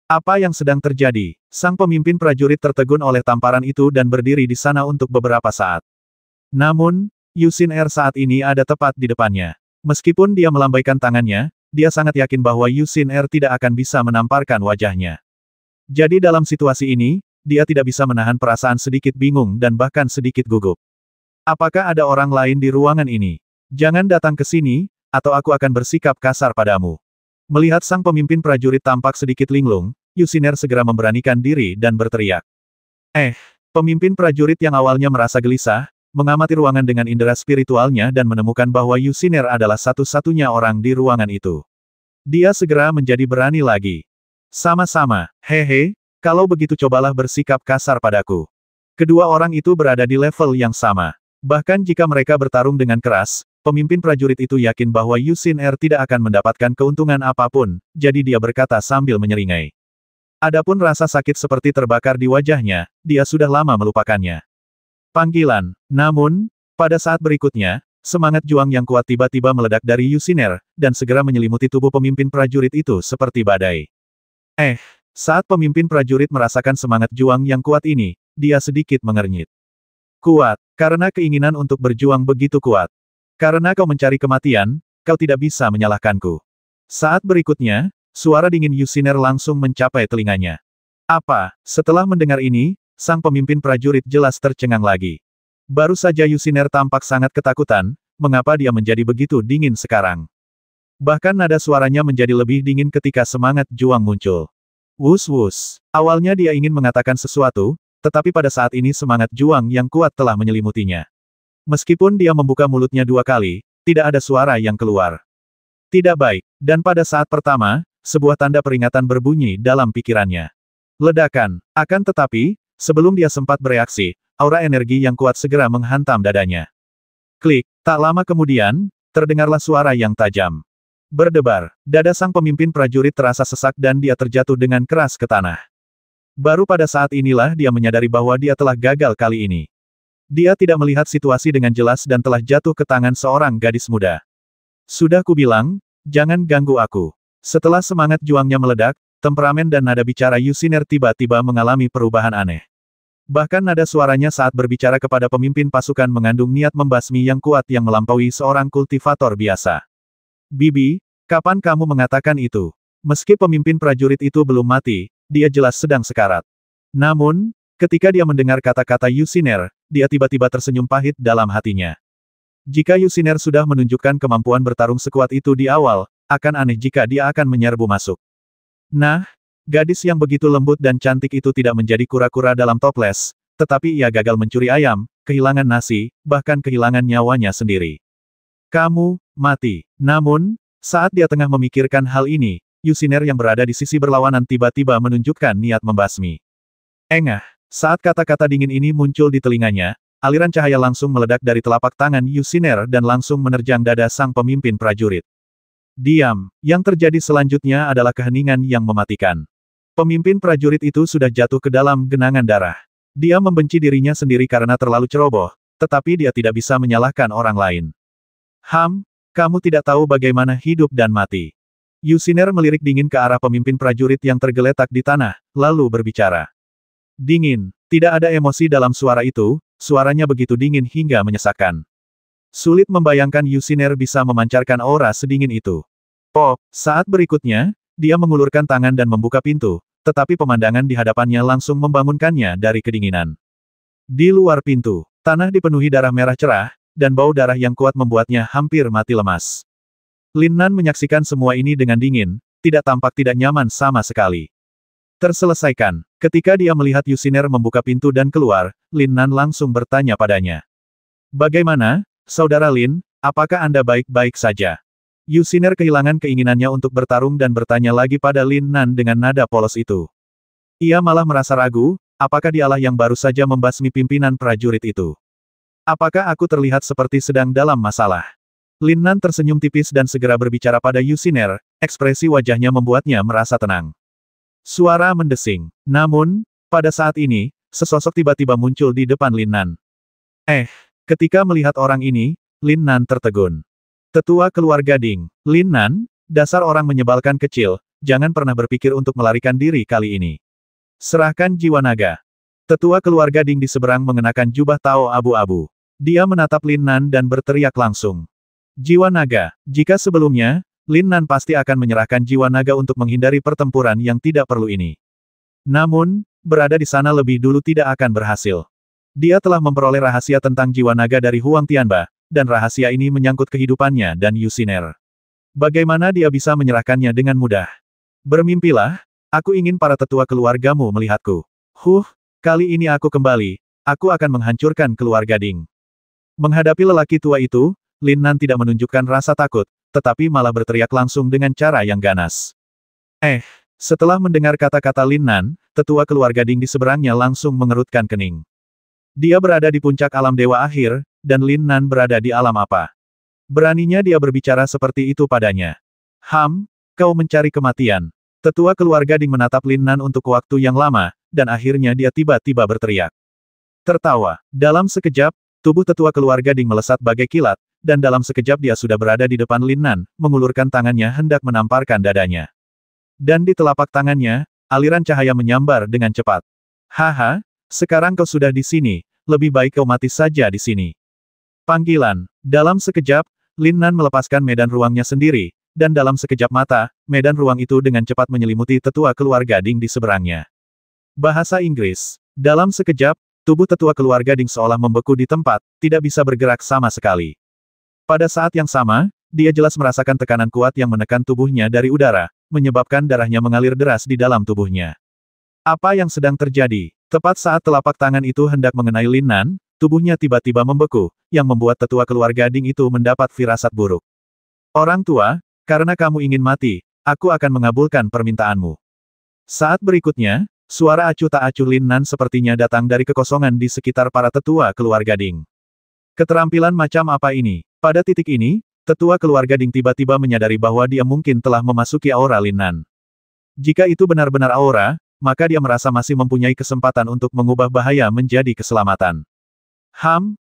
Apa yang sedang terjadi? Sang pemimpin prajurit tertegun oleh tamparan itu dan berdiri di sana untuk beberapa saat. Namun, Yuxiner saat ini ada tepat di depannya. Meskipun dia melambaikan tangannya, dia sangat yakin bahwa Yuxiner tidak akan bisa menamparkan wajahnya. Jadi dalam situasi ini, dia tidak bisa menahan perasaan sedikit bingung dan bahkan sedikit gugup. Apakah ada orang lain di ruangan ini? Jangan datang ke sini, atau aku akan bersikap kasar padamu. Melihat sang pemimpin prajurit tampak sedikit linglung, Yuxiner segera memberanikan diri dan berteriak. Pemimpin prajurit yang awalnya merasa gelisah, mengamati ruangan dengan indera spiritualnya dan menemukan bahwa Yuxiner adalah satu-satunya orang di ruangan itu. Dia segera menjadi berani lagi. Sama-sama, kalau begitu cobalah bersikap kasar padaku. Kedua orang itu berada di level yang sama. Bahkan jika mereka bertarung dengan keras, pemimpin prajurit itu yakin bahwa Yuxiner tidak akan mendapatkan keuntungan apapun, jadi dia berkata sambil menyeringai. Adapun rasa sakit seperti terbakar di wajahnya, dia sudah lama melupakannya. Panggilan. Namun, pada saat berikutnya, semangat juang yang kuat tiba-tiba meledak dari Yuxiner, dan segera menyelimuti tubuh pemimpin prajurit itu seperti badai. Saat pemimpin prajurit merasakan semangat juang yang kuat ini, dia sedikit mengernyit. Kuat, karena keinginan untuk berjuang begitu kuat. Karena kau mencari kematian, kau tidak bisa menyalahkanku. Saat berikutnya, suara dingin Yuxiner langsung mencapai telinganya. Apa? Setelah mendengar ini, sang pemimpin prajurit jelas tercengang lagi. Baru saja Yuxiner tampak sangat ketakutan, mengapa dia menjadi begitu dingin sekarang. Bahkan nada suaranya menjadi lebih dingin ketika semangat juang muncul. Wus-wus. Awalnya dia ingin mengatakan sesuatu, tetapi pada saat ini semangat juang yang kuat telah menyelimutinya. Meskipun dia membuka mulutnya 2 kali, tidak ada suara yang keluar. Tidak baik. Dan pada saat pertama, sebuah tanda peringatan berbunyi dalam pikirannya. Ledakan. Akan tetapi, sebelum dia sempat bereaksi, aura energi yang kuat segera menghantam dadanya. Klik. Tak lama kemudian, terdengarlah suara yang tajam. Berdebar. Dada sang pemimpin prajurit terasa sesak dan dia terjatuh dengan keras ke tanah. Baru pada saat inilah dia menyadari bahwa dia telah gagal kali ini. Dia tidak melihat situasi dengan jelas dan telah jatuh ke tangan seorang gadis muda. Sudah kubilang, jangan ganggu aku. Setelah semangat juangnya meledak, temperamen dan nada bicara Yusiner tiba-tiba mengalami perubahan aneh. Bahkan nada suaranya saat berbicara kepada pemimpin pasukan mengandung niat membasmi yang kuat yang melampaui seorang kultivator biasa. Bibi, kapan kamu mengatakan itu? Meski pemimpin prajurit itu belum mati, dia jelas sedang sekarat. Namun, ketika dia mendengar kata-kata Yusiner, dia tiba-tiba tersenyum pahit dalam hatinya. Jika Yusiner sudah menunjukkan kemampuan bertarung sekuat itu di awal, akan aneh jika dia akan menyerbu masuk. Nah, gadis yang begitu lembut dan cantik itu tidak menjadi kura-kura dalam toples, tetapi ia gagal mencuri ayam, kehilangan nasi, bahkan kehilangan nyawanya sendiri. Kamu mati. Namun, saat dia tengah memikirkan hal ini, Yusiner yang berada di sisi berlawanan tiba-tiba menunjukkan niat membasmi. Engah. Saat kata-kata dingin ini muncul di telinganya, aliran cahaya langsung meledak dari telapak tangan Yusiner dan langsung menerjang dada sang pemimpin prajurit. Diam. Yang terjadi selanjutnya adalah keheningan yang mematikan. Pemimpin prajurit itu sudah jatuh ke dalam genangan darah. Dia membenci dirinya sendiri karena terlalu ceroboh, tetapi dia tidak bisa menyalahkan orang lain. Kamu tidak tahu bagaimana hidup dan mati. Yusiner melirik dingin ke arah pemimpin prajurit yang tergeletak di tanah, lalu berbicara. Dingin. Tidak ada emosi dalam suara itu, suaranya begitu dingin hingga menyesakkan. Sulit membayangkan Yusiner bisa memancarkan aura sedingin itu. Pop, saat berikutnya, dia mengulurkan tangan dan membuka pintu, tetapi pemandangan di hadapannya langsung membangunkannya dari kedinginan. Di luar pintu, tanah dipenuhi darah merah cerah, dan bau darah yang kuat membuatnya hampir mati lemas. Lin Nan menyaksikan semua ini dengan dingin, tidak tampak tidak nyaman sama sekali. Terselesaikan. Ketika dia melihat Yusiner membuka pintu dan keluar, Lin Nan langsung bertanya padanya. Bagaimana, Saudara Lin, apakah Anda baik-baik saja? Yusiner kehilangan keinginannya untuk bertarung dan bertanya lagi pada Lin Nan dengan nada polos itu. Ia malah merasa ragu, apakah dialah yang baru saja membasmi pimpinan prajurit itu. Apakah aku terlihat seperti sedang dalam masalah? Lin Nan tersenyum tipis dan segera berbicara pada Yusiner, ekspresi wajahnya membuatnya merasa tenang. Suara mendesing. Namun, pada saat ini, sesosok tiba-tiba muncul di depan Lin Nan. Ketika melihat orang ini, Lin Nan tertegun. Tetua keluarga Ding. Lin Nan, dasar orang menyebalkan kecil, jangan pernah berpikir untuk melarikan diri kali ini. Serahkan jiwa naga. Tetua keluarga Ding di seberang mengenakan jubah Tao abu-abu. Dia menatap Lin Nan dan berteriak langsung. Jiwa naga. Jika sebelumnya, Lin Nan pasti akan menyerahkan jiwa naga untuk menghindari pertempuran yang tidak perlu ini. Namun, berada di sana lebih dulu tidak akan berhasil. Dia telah memperoleh rahasia tentang jiwa naga dari Huang Tianba, dan rahasia ini menyangkut kehidupannya dan Yusiner. Bagaimana dia bisa menyerahkannya dengan mudah? Bermimpilah, aku ingin para tetua keluargamu melihatku. Kali ini aku kembali, aku akan menghancurkan keluarga Ding. Menghadapi lelaki tua itu, Lin Nan tidak menunjukkan rasa takut, tetapi malah berteriak langsung dengan cara yang ganas. Setelah mendengar kata-kata Lin Nan, tetua keluarga Ding di seberangnya langsung mengerutkan kening. Dia berada di puncak alam dewa akhir, dan Lin Nan berada di alam apa? Beraninya dia berbicara seperti itu padanya. Kau mencari kematian. Tetua keluarga Ding menatap Lin Nan untuk waktu yang lama, dan akhirnya dia tiba-tiba berteriak. Tertawa. Dalam sekejap, tubuh tetua keluarga Ding melesat bagai kilat, dan dalam sekejap dia sudah berada di depan Lin Nan, mengulurkan tangannya hendak menamparkan dadanya. Dan di telapak tangannya, aliran cahaya menyambar dengan cepat. Sekarang kau sudah di sini, lebih baik kau mati saja di sini. Panggilan. Dalam sekejap, Lin Nan melepaskan medan ruangnya sendiri, dan dalam sekejap mata, medan ruang itu dengan cepat menyelimuti tetua keluarga Ding di seberangnya. Bahasa Inggris. Dalam sekejap, tubuh tetua keluarga Ding seolah membeku di tempat, tidak bisa bergerak sama sekali. Pada saat yang sama, dia jelas merasakan tekanan kuat yang menekan tubuhnya dari udara, menyebabkan darahnya mengalir deras di dalam tubuhnya. Apa yang sedang terjadi? Tepat saat telapak tangan itu hendak mengenai Lin Nan, tubuhnya tiba-tiba membeku, yang membuat tetua keluarga Ding itu mendapat firasat buruk. Orang tua, karena kamu ingin mati, aku akan mengabulkan permintaanmu. Saat berikutnya, suara acuh tak acuh Lin Nan sepertinya datang dari kekosongan di sekitar para tetua keluarga Ding. Keterampilan macam apa ini? Pada titik ini, tetua keluarga Ding tiba-tiba menyadari bahwa dia mungkin telah memasuki aura Lin Nan. Jika itu benar-benar aura, maka dia merasa masih mempunyai kesempatan untuk mengubah bahaya menjadi keselamatan.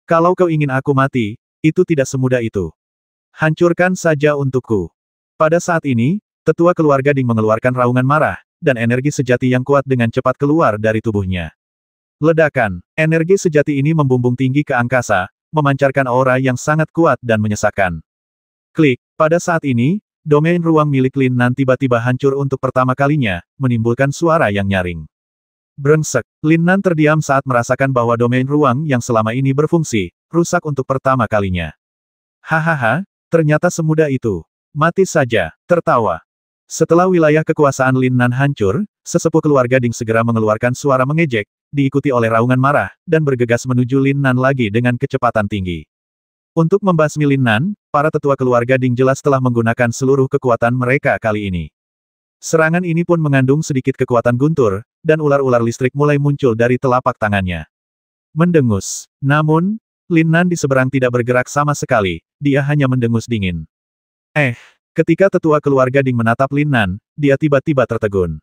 Kalau kau ingin aku mati, itu tidak semudah itu. Hancurkan saja untukku. Pada saat ini, tetua keluarga Ding mengeluarkan raungan marah, dan energi sejati yang kuat dengan cepat keluar dari tubuhnya. Ledakan, energi sejati ini membumbung tinggi ke angkasa, memancarkan aura yang sangat kuat dan menyesakkan. Klik, pada saat ini, domain ruang milik Lin Nan tiba-tiba hancur untuk pertama kalinya, menimbulkan suara yang nyaring. Brengsek, Lin Nan terdiam saat merasakan bahwa domain ruang yang selama ini berfungsi, rusak untuk pertama kalinya. Hahaha, ternyata semudah itu. Mati saja, tertawa. Setelah wilayah kekuasaan Lin Nan hancur, sesepuh keluarga Ding segera mengeluarkan suara mengejek, diikuti oleh raungan marah, dan bergegas menuju Lin Nan lagi dengan kecepatan tinggi. Untuk membasmi Lin Nan, para tetua keluarga Ding jelas telah menggunakan seluruh kekuatan mereka kali ini. Serangan ini pun mengandung sedikit kekuatan guntur, dan ular-ular listrik mulai muncul dari telapak tangannya. Mendengus. Namun, Lin Nan di seberang tidak bergerak sama sekali, dia hanya mendengus dingin. Ketika tetua keluarga Ding menatap Lin Nan, dia tiba-tiba tertegun.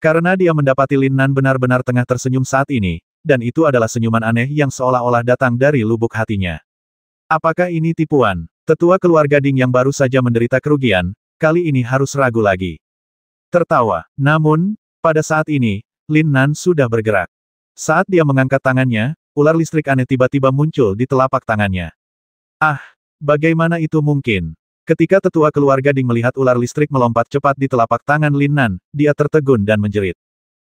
Karena dia mendapati Lin Nan benar-benar tengah tersenyum saat ini, dan itu adalah senyuman aneh yang seolah-olah datang dari lubuk hatinya. Apakah ini tipuan? Tetua keluarga Ding yang baru saja menderita kerugian, kali ini harus ragu lagi. Tertawa. Namun, pada saat ini, Lin Nan sudah bergerak. Saat dia mengangkat tangannya, ular listrik aneh tiba-tiba muncul di telapak tangannya. Bagaimana itu mungkin? Ketika tetua keluarga Ding melihat ular listrik melompat cepat di telapak tangan Lin Nan, dia tertegun dan menjerit.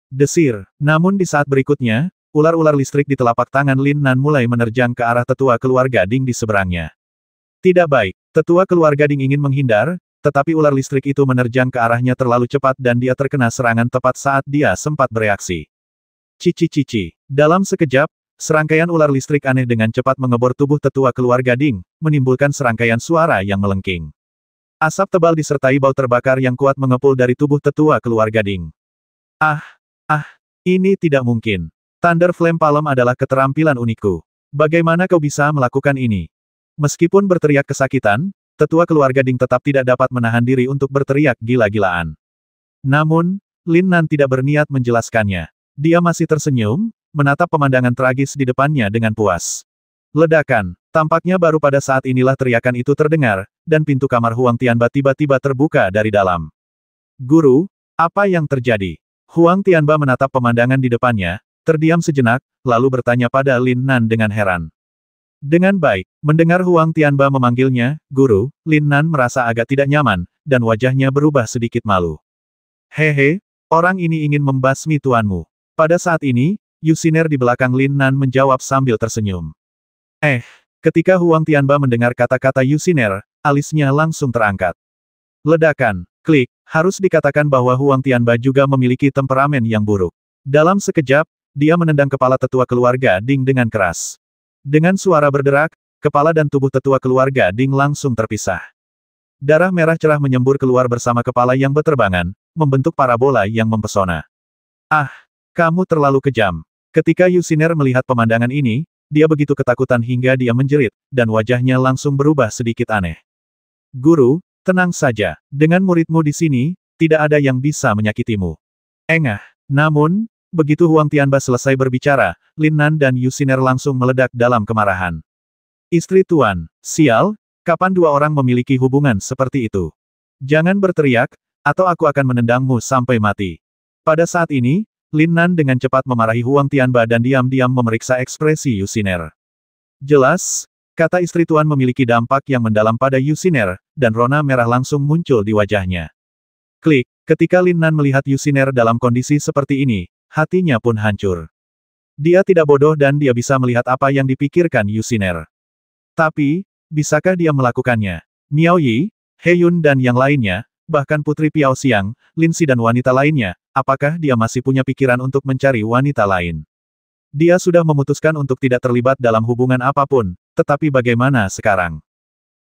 Desir. Namun di saat berikutnya, ular-ular listrik di telapak tangan Lin Nan mulai menerjang ke arah tetua keluarga Ding di seberangnya. Tidak baik. Tetua keluarga Ding ingin menghindar, tetapi ular listrik itu menerjang ke arahnya terlalu cepat dan dia terkena serangan tepat saat dia sempat bereaksi. Cici-cici. Dalam sekejap, serangkaian ular listrik aneh dengan cepat mengebor tubuh tetua keluarga Ding, menimbulkan serangkaian suara yang melengking. Asap tebal disertai bau terbakar yang kuat mengepul dari tubuh tetua keluarga Ding. Ini tidak mungkin. Thunder Flame Palm adalah keterampilan unikku. Bagaimana kau bisa melakukan ini? Meskipun berteriak kesakitan, tetua keluarga Ding tetap tidak dapat menahan diri untuk berteriak gila-gilaan. Namun, Lin Nan tidak berniat menjelaskannya. Dia masih tersenyum, menatap pemandangan tragis di depannya dengan puas. Ledakan. Tampaknya baru pada saat inilah teriakan itu terdengar, dan pintu kamar Huang Tianba tiba-tiba terbuka dari dalam. Guru, apa yang terjadi? Huang Tianba menatap pemandangan di depannya, terdiam sejenak, lalu bertanya pada Lin Nan dengan heran. Dengan baik, mendengar Huang Tianba memanggilnya, Guru, Lin Nan merasa agak tidak nyaman, dan wajahnya berubah sedikit malu. Hehe, orang ini ingin membasmi tuanmu. Pada saat ini, Yusiner di belakang Lin Nan menjawab sambil tersenyum. Ketika Huang Tianba mendengar kata-kata Yusiner, alisnya langsung terangkat. Ledakan, klik, harus dikatakan bahwa Huang Tianba juga memiliki temperamen yang buruk. Dalam sekejap, dia menendang kepala tetua keluarga Ding dengan keras. Dengan suara berderak, kepala dan tubuh tetua keluarga Ding langsung terpisah. Darah merah cerah menyembur keluar bersama kepala yang beterbangan, membentuk parabola yang mempesona. Kamu terlalu kejam. Ketika Yusiner melihat pemandangan ini, dia begitu ketakutan hingga dia menjerit, dan wajahnya langsung berubah sedikit aneh. Guru, tenang saja. Dengan muridmu di sini, tidak ada yang bisa menyakitimu. Namun, begitu Huang Tianba selesai berbicara, Lin Nan dan Yusiner langsung meledak dalam kemarahan. Istri Tuan, sial, kapan dua orang memiliki hubungan seperti itu? Jangan berteriak, atau aku akan menendangmu sampai mati. Pada saat ini, Lin Nan dengan cepat memarahi Huang Tianba dan diam-diam memeriksa ekspresi Yusiner. Jelas, kata istri Tuan memiliki dampak yang mendalam pada Yusiner, dan rona merah langsung muncul di wajahnya. Klik, ketika Lin Nan melihat Yusiner dalam kondisi seperti ini, hatinya pun hancur. Dia tidak bodoh dan dia bisa melihat apa yang dipikirkan Yusiner. Tapi, Bisakah dia melakukannya? Miao Yi, He Yun dan yang lainnya, bahkan Putri Piao Xiang, Lin Si dan wanita lainnya, apakah dia masih punya pikiran untuk mencari wanita lain? Dia sudah memutuskan untuk tidak terlibat dalam hubungan apapun, tetapi bagaimana sekarang?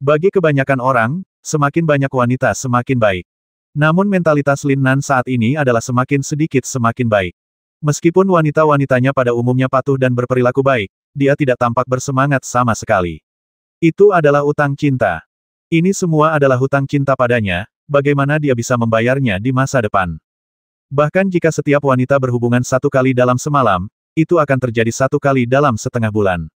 Bagi kebanyakan orang, semakin banyak wanita semakin baik. Namun mentalitas Lin Nan saat ini adalah semakin sedikit semakin baik. Meskipun wanita-wanitanya pada umumnya patuh dan berperilaku baik, dia tidak tampak bersemangat sama sekali. Itu adalah utang cinta. Ini semua adalah hutang cinta padanya, bagaimana dia bisa membayarnya di masa depan. Bahkan jika setiap wanita berhubungan 1 kali dalam semalam, itu akan terjadi 1 kali dalam setengah bulan.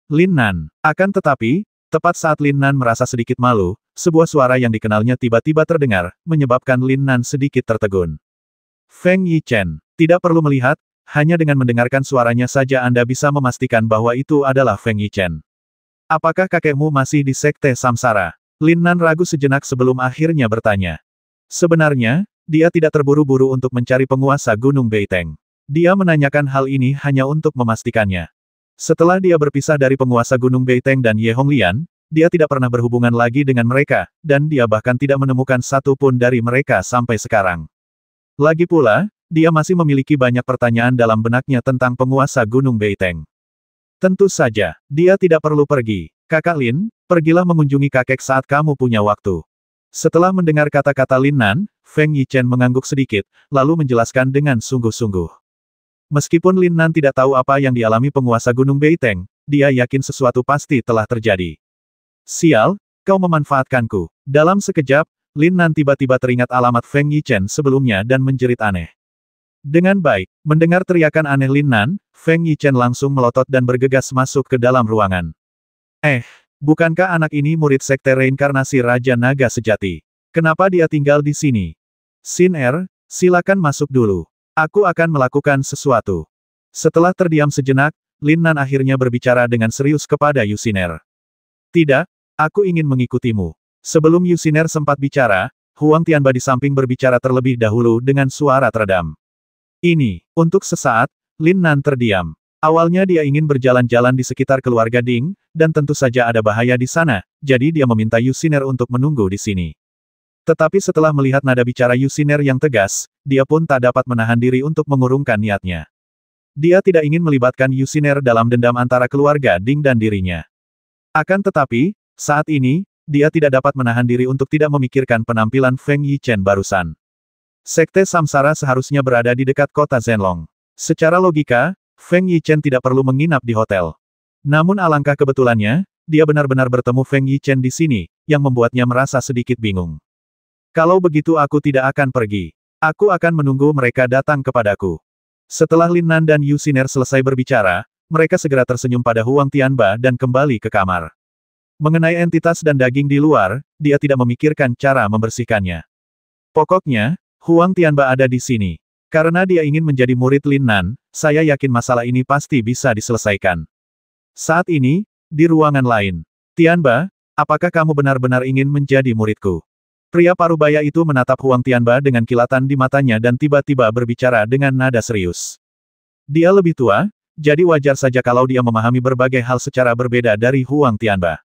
Lin Nan. Akan tetapi, tepat saat Lin Nan merasa sedikit malu, sebuah suara yang dikenalnya tiba-tiba terdengar, menyebabkan Lin Nan sedikit tertegun. Feng Yichen. Tidak perlu melihat, hanya dengan mendengarkan suaranya saja Anda bisa memastikan bahwa itu adalah Feng Yichen. Apakah kakekmu masih di Sekte Samsara? Lin Nan ragu sejenak sebelum akhirnya bertanya. Sebenarnya, dia tidak terburu-buru untuk mencari penguasa Gunung Beiteng. Dia menanyakan hal ini hanya untuk memastikannya. Setelah dia berpisah dari penguasa Gunung Beiteng dan Ye Honglian, dia tidak pernah berhubungan lagi dengan mereka, dan dia bahkan tidak menemukan satu pun dari mereka sampai sekarang. Lagi pula, dia masih memiliki banyak pertanyaan dalam benaknya tentang penguasa Gunung Beiteng. Tentu saja, dia tidak perlu pergi. Kakak Lin, pergilah mengunjungi kakek saat kamu punya waktu. Setelah mendengar kata-kata Lin Nan, Feng Yichen mengangguk sedikit, lalu menjelaskan dengan sungguh-sungguh. Meskipun Lin Nan tidak tahu apa yang dialami penguasa Gunung Beiteng, dia yakin sesuatu pasti telah terjadi. Sial, kau memanfaatkanku. Dalam sekejap, Lin Nan tiba-tiba teringat alamat Feng Yichen sebelumnya dan menjerit aneh. Dengan baik, mendengar teriakan aneh Lin Nan, Feng Yichen langsung melotot dan bergegas masuk ke dalam ruangan. Bukankah anak ini murid sekte reinkarnasi Raja Naga sejati? Kenapa dia tinggal di sini? Xin Er, silakan masuk dulu. Aku akan melakukan sesuatu. Setelah terdiam sejenak, Lin Nan akhirnya berbicara dengan serius kepada Yusiner. Tidak, aku ingin mengikutimu. Sebelum Yusiner sempat bicara, Huang Tianba di samping berbicara terlebih dahulu dengan suara teredam. Untuk sesaat, Lin Nan terdiam. Awalnya dia ingin berjalan-jalan di sekitar keluarga Ding, dan tentu saja ada bahaya di sana, jadi dia meminta Yusiner untuk menunggu di sini. Tetapi setelah melihat nada bicara Yusiner yang tegas, dia pun tak dapat menahan diri untuk mengurungkan niatnya. Dia tidak ingin melibatkan Yusiner dalam dendam antara keluarga Ding dan dirinya. Akan tetapi, saat ini, dia tidak dapat menahan diri untuk tidak memikirkan penampilan Feng Yichen barusan. Sekte Samsara seharusnya berada di dekat kota Zhenlong. Secara logika, Feng Yichen tidak perlu menginap di hotel. Namun alangkah kebetulannya, dia benar-benar bertemu Feng Yichen di sini, yang membuatnya merasa sedikit bingung. Kalau begitu aku tidak akan pergi. Aku akan menunggu mereka datang kepadaku. Setelah Lin Nan dan Yusiner selesai berbicara, mereka segera tersenyum pada Huang Tianba dan kembali ke kamar. Mengenai entitas dan daging di luar, dia tidak memikirkan cara membersihkannya. Pokoknya, Huang Tianba ada di sini. Karena dia ingin menjadi murid Lin Nan, saya yakin masalah ini pasti bisa diselesaikan. Saat ini, di ruangan lain. Tianba, apakah kamu benar-benar ingin menjadi muridku? Pria parubaya itu menatap Huang Tianba dengan kilatan di matanya dan tiba-tiba berbicara dengan nada serius. Dia lebih tua, jadi wajar saja kalau dia memahami berbagai hal secara berbeda dari Huang Tianba.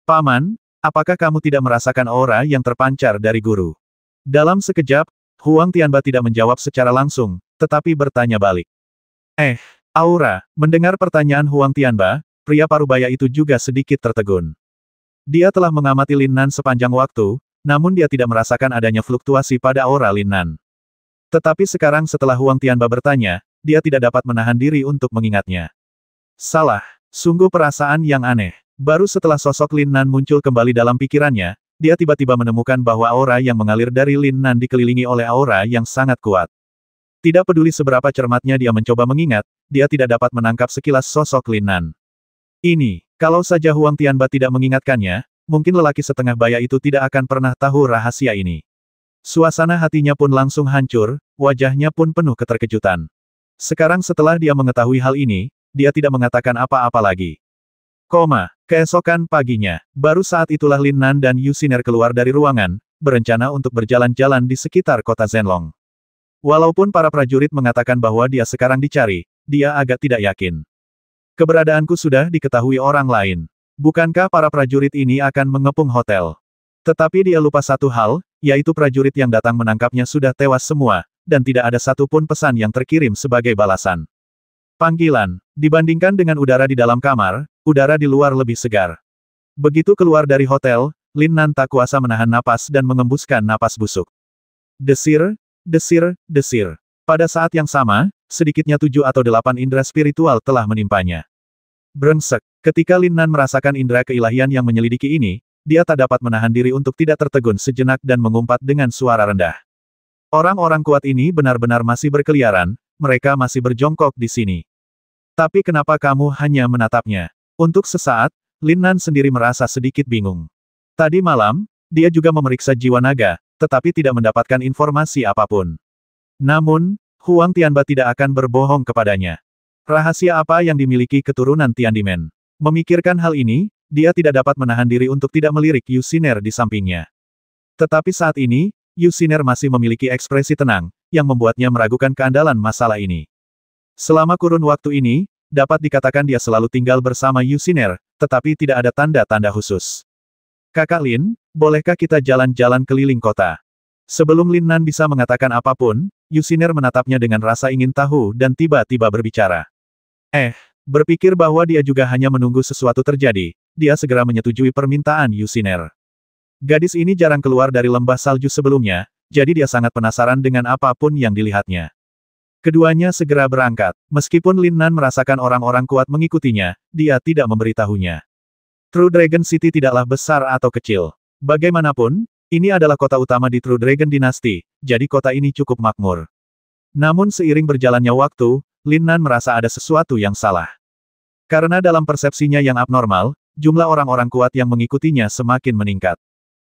Paman, apakah kamu tidak merasakan aura yang terpancar dari guru? Dalam sekejap, Huang Tianba tidak menjawab secara langsung, tetapi bertanya balik. Aura. Mendengar pertanyaan Huang Tianba, pria parubaya itu juga sedikit tertegun. Dia telah mengamati Lin Nan sepanjang waktu, namun dia tidak merasakan adanya fluktuasi pada aura Lin Nan. Tetapi sekarang setelah Huang Tianba bertanya, dia tidak dapat menahan diri untuk mengingatnya. Salah. Sungguh perasaan yang aneh. Baru setelah sosok Lin Nan muncul kembali dalam pikirannya, dia tiba-tiba menemukan bahwa aura yang mengalir dari Lin Nan dikelilingi oleh aura yang sangat kuat. Tidak peduli seberapa cermatnya dia mencoba mengingat, dia tidak dapat menangkap sekilas sosok Lin Nan. Kalau saja Huang Tianba tidak mengingatkannya, mungkin lelaki setengah baya itu tidak akan pernah tahu rahasia ini. Suasana hatinya pun langsung hancur, wajahnya pun penuh keterkejutan. Sekarang setelah dia mengetahui hal ini, dia tidak mengatakan apa-apa lagi. Keesokan paginya, baru saat itulah Lin Nan dan Yusiner keluar dari ruangan, berencana untuk berjalan-jalan di sekitar kota Zhenlong. Walaupun para prajurit mengatakan bahwa dia sekarang dicari, dia agak tidak yakin. Keberadaanku sudah diketahui orang lain. Bukankah para prajurit ini akan mengepung hotel? Tetapi dia lupa satu hal, yaitu prajurit yang datang menangkapnya sudah tewas semua, dan tidak ada satupun pesan yang terkirim sebagai balasan. Panggilan. Dibandingkan dengan udara di dalam kamar, udara di luar lebih segar. Begitu keluar dari hotel, Lin Nan tak kuasa menahan napas dan mengembuskan napas busuk. Desir, desir, desir. Pada saat yang sama, sedikitnya 7 atau 8 indera spiritual telah menimpanya. Brengsek. Ketika Lin Nan merasakan indera keilahian yang menyelidiki ini, dia tak dapat menahan diri untuk tidak tertegun sejenak dan mengumpat dengan suara rendah. Orang-orang kuat ini benar-benar masih berkeliaran, mereka masih berjongkok di sini. Tapi kenapa kamu hanya menatapnya? Untuk sesaat, Lin Nan sendiri merasa sedikit bingung. Tadi malam, dia juga memeriksa jiwa naga, tetapi tidak mendapatkan informasi apapun. Namun, Huang Tianba tidak akan berbohong kepadanya. Rahasia apa yang dimiliki keturunan Tiandimen? Memikirkan hal ini, dia tidak dapat menahan diri untuk tidak melirik Yu Xiner di sampingnya. Tetapi saat ini, Yu Xiner masih memiliki ekspresi tenang, yang membuatnya meragukan keandalan masalah ini. Selama kurun waktu ini, dapat dikatakan dia selalu tinggal bersama Yu Xiner, tetapi tidak ada tanda-tanda khusus. Kakak Lin, bolehkah kita jalan-jalan keliling kota? Sebelum Lin Nan bisa mengatakan apapun, Yu Xiner menatapnya dengan rasa ingin tahu dan tiba-tiba berbicara. Berpikir bahwa dia juga hanya menunggu sesuatu terjadi, dia segera menyetujui permintaan Yu Xiner. Gadis ini jarang keluar dari lembah salju sebelumnya, jadi dia sangat penasaran dengan apapun yang dilihatnya. Keduanya segera berangkat. Meskipun Lin Nan merasakan orang-orang kuat mengikutinya, dia tidak memberitahunya. True Dragon City tidaklah besar atau kecil. Bagaimanapun, ini adalah kota utama di True Dragon Dynasty, jadi kota ini cukup makmur. Namun seiring berjalannya waktu, Lin Nan merasa ada sesuatu yang salah. Karena dalam persepsinya yang abnormal, jumlah orang-orang kuat yang mengikutinya semakin meningkat.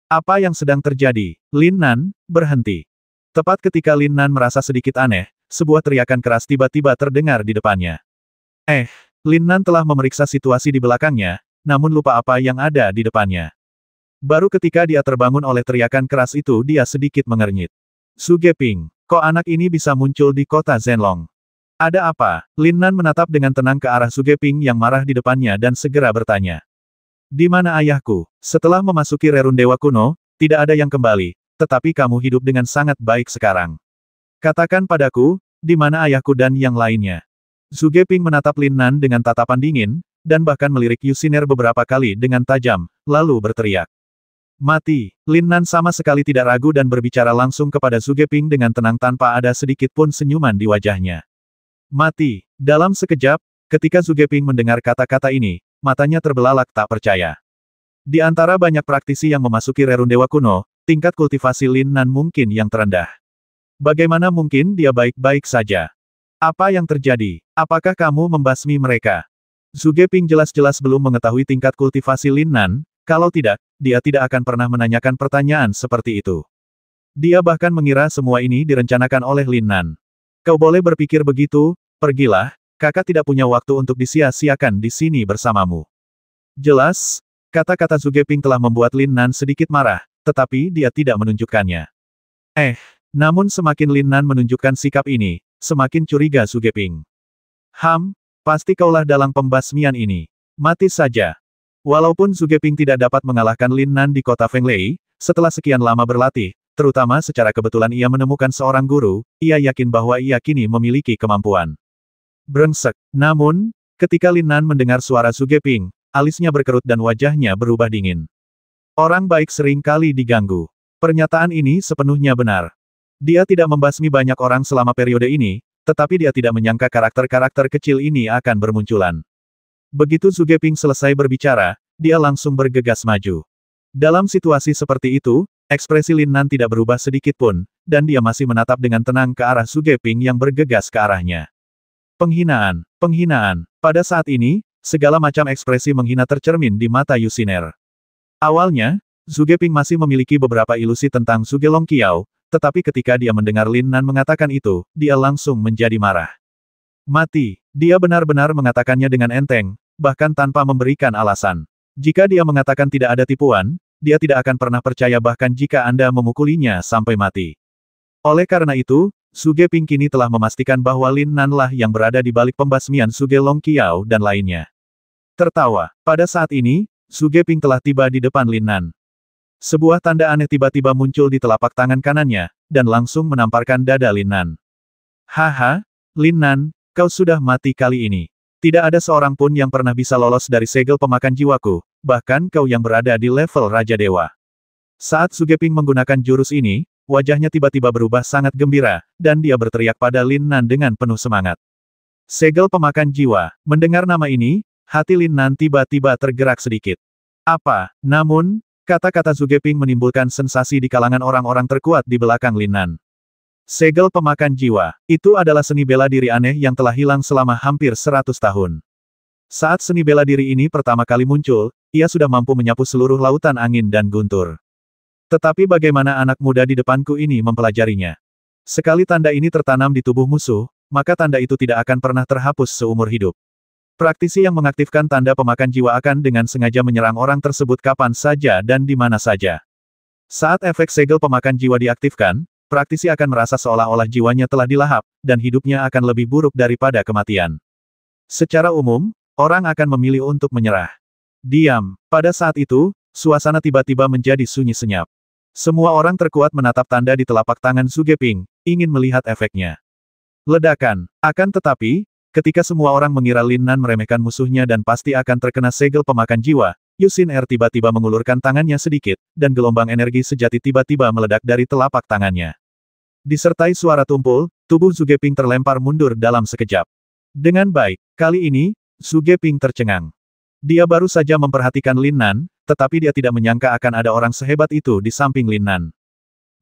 Apa yang sedang terjadi? Lin Nan, berhenti. Tepat ketika Lin Nan merasa sedikit aneh, sebuah teriakan keras tiba-tiba terdengar di depannya. Lin Nan telah memeriksa situasi di belakangnya, namun lupa apa yang ada di depannya. Baru ketika dia terbangun oleh teriakan keras itu dia sedikit mengernyit. Su Geping, kok anak ini bisa muncul di kota Zhenlong? Ada apa? Lin Nan menatap dengan tenang ke arah Su Geping yang marah di depannya dan segera bertanya. Di mana ayahku? Setelah memasuki Rerun Dewa Kuno, tidak ada yang kembali, tetapi kamu hidup dengan sangat baik sekarang. Katakan padaku, di mana ayahku dan yang lainnya? Su Geping menatap Lin Nan dengan tatapan dingin, dan bahkan melirik Yu Xiner beberapa kali dengan tajam, lalu berteriak. Mati! Lin Nan sama sekali tidak ragu dan berbicara langsung kepada Su Geping dengan tenang tanpa ada sedikit pun senyuman di wajahnya. Mati! Dalam sekejap, ketika Su Geping mendengar kata-kata ini, matanya terbelalak tak percaya. Di antara banyak praktisi yang memasuki Rerun Dewa Kuno, tingkat kultivasi Lin Nan mungkin yang terendah. Bagaimana mungkin dia baik-baik saja? Apa yang terjadi? Apakah kamu membasmi mereka? Su Geping jelas-jelas belum mengetahui tingkat kultivasi Lin Nan, kalau tidak, dia tidak akan pernah menanyakan pertanyaan seperti itu. Dia bahkan mengira semua ini direncanakan oleh Lin Nan. Kau boleh berpikir begitu, pergilah, kakak tidak punya waktu untuk disia-siakan di sini bersamamu. Jelas, kata-kata Su Geping telah membuat Lin Nan sedikit marah, tetapi dia tidak menunjukkannya. Namun semakin Lin Nan menunjukkan sikap ini, semakin curiga Su Geping. Pasti kaulah dalang pembasmian ini. Mati saja. Walaupun Su Geping tidak dapat mengalahkan Lin Nan di kota Fenglei, setelah sekian lama berlatih, terutama secara kebetulan ia menemukan seorang guru, ia yakin bahwa ia kini memiliki kemampuan. Brengsek. Namun, ketika Lin Nan mendengar suara Su Geping, alisnya berkerut dan wajahnya berubah dingin. Orang baik sering kali diganggu. Pernyataan ini sepenuhnya benar. Dia tidak membasmi banyak orang selama periode ini, tetapi dia tidak menyangka karakter-karakter kecil ini akan bermunculan. Begitu Su Geping selesai berbicara, dia langsung bergegas maju. Dalam situasi seperti itu, ekspresi Lin Nan tidak berubah sedikit pun, dan dia masih menatap dengan tenang ke arah Su Geping yang bergegas ke arahnya. Penghinaan, penghinaan. Pada saat ini, segala macam ekspresi menghina tercermin di mata Yu Xiner. Awalnya, Su Geping masih memiliki beberapa ilusi tentang Su Gelong Qiao, tetapi ketika dia mendengar Lin Nan mengatakan itu, dia langsung menjadi marah. Mati. Dia benar-benar mengatakannya dengan enteng, bahkan tanpa memberikan alasan. Jika dia mengatakan tidak ada tipuan, dia tidak akan pernah percaya bahkan jika Anda memukulinya sampai mati. Oleh karena itu, Su Geping kini telah memastikan bahwa Lin Nan lah yang berada di balik pembasmian Su Gelong Qiao dan lainnya. Tertawa. Pada saat ini, Su Geping telah tiba di depan Lin Nan. Sebuah tanda aneh tiba-tiba muncul di telapak tangan kanannya, dan langsung menamparkan dada Lin Nan. Haha, Lin Nan, kau sudah mati kali ini. Tidak ada seorang pun yang pernah bisa lolos dari segel pemakan jiwaku, bahkan kau yang berada di level Raja Dewa. Saat Su Geping menggunakan jurus ini, wajahnya tiba-tiba berubah sangat gembira, dan dia berteriak pada Lin Nan dengan penuh semangat. Segel pemakan jiwa. Mendengar nama ini, hati Lin Nan tiba-tiba tergerak sedikit. Apa? Namun, kata-kata Su Geping menimbulkan sensasi di kalangan orang-orang terkuat di belakang Lin Nan. Segel pemakan jiwa. Itu adalah seni bela diri aneh yang telah hilang selama hampir 100 tahun. Saat seni bela diri ini pertama kali muncul, ia sudah mampu menyapu seluruh lautan angin dan guntur. Tetapi bagaimana anak muda di depanku ini mempelajarinya? Sekali tanda ini tertanam di tubuh musuh, maka tanda itu tidak akan pernah terhapus seumur hidup. Praktisi yang mengaktifkan tanda pemakan jiwa akan dengan sengaja menyerang orang tersebut kapan saja dan di mana saja. Saat efek segel pemakan jiwa diaktifkan, praktisi akan merasa seolah-olah jiwanya telah dilahap, dan hidupnya akan lebih buruk daripada kematian. Secara umum, orang akan memilih untuk menyerah. Diam. Pada saat itu, suasana tiba-tiba menjadi sunyi senyap. Semua orang terkuat menatap tanda di telapak tangan Su Geping, ingin melihat efeknya. Ledakan. Akan tetapi, ketika semua orang mengira Lin Nan meremehkan musuhnya dan pasti akan terkena segel pemakan jiwa, Yu Xin Er tiba-tiba mengulurkan tangannya sedikit, dan gelombang energi sejati tiba-tiba meledak dari telapak tangannya. Disertai suara tumpul, tubuh Su Geping terlempar mundur dalam sekejap. Dengan baik, kali ini, Su Geping tercengang. Dia baru saja memperhatikan Lin Nan, tetapi dia tidak menyangka akan ada orang sehebat itu di samping Lin Nan.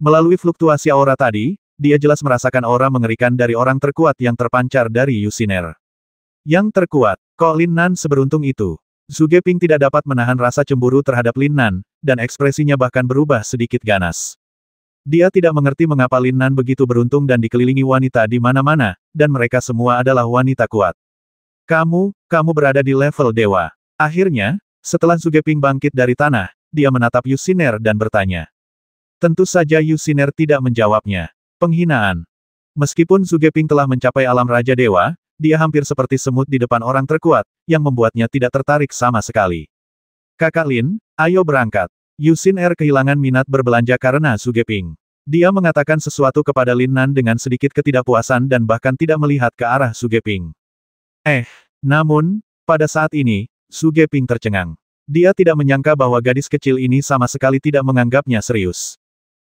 Melalui fluktuasi aura tadi, dia jelas merasakan aura mengerikan dari orang terkuat yang terpancar dari Yu Xin Er. Yang terkuat, kok Lin Nan seberuntung itu? Su Geping tidak dapat menahan rasa cemburu terhadap Lin Nan, dan ekspresinya bahkan berubah sedikit ganas. Dia tidak mengerti mengapa Lin Nan begitu beruntung dan dikelilingi wanita di mana-mana, dan mereka semua adalah wanita kuat. Kamu berada di level dewa. Akhirnya, setelah Su Geping bangkit dari tanah, dia menatap Yu Xin Er dan bertanya. Tentu saja Yu Xin Er tidak menjawabnya. Penghinaan. Meskipun Su Geping telah mencapai alam Raja Dewa, dia hampir seperti semut di depan orang terkuat, yang membuatnya tidak tertarik sama sekali. Kakak Lin, ayo berangkat. Yu Xin Er kehilangan minat berbelanja karena Su Geping. Dia mengatakan sesuatu kepada Lin Nan dengan sedikit ketidakpuasan dan bahkan tidak melihat ke arah Su Geping. Namun, pada saat ini, Su Geping tercengang. Dia tidak menyangka bahwa gadis kecil ini sama sekali tidak menganggapnya serius.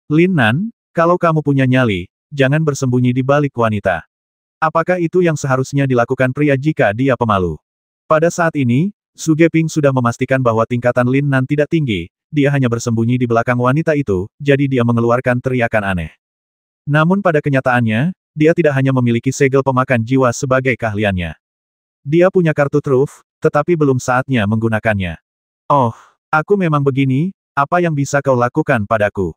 Lin Nan, kalau kamu punya nyali, jangan bersembunyi di balik wanita. Apakah itu yang seharusnya dilakukan pria jika dia pemalu? Pada saat ini, Su Geping sudah memastikan bahwa tingkatan Lin Nan tidak tinggi, dia hanya bersembunyi di belakang wanita itu, jadi dia mengeluarkan teriakan aneh. Namun pada kenyataannya, dia tidak hanya memiliki segel pemakan jiwa sebagai keahliannya. Dia punya kartu truf, tetapi belum saatnya menggunakannya. Oh, aku memang begini, apa yang bisa kau lakukan padaku?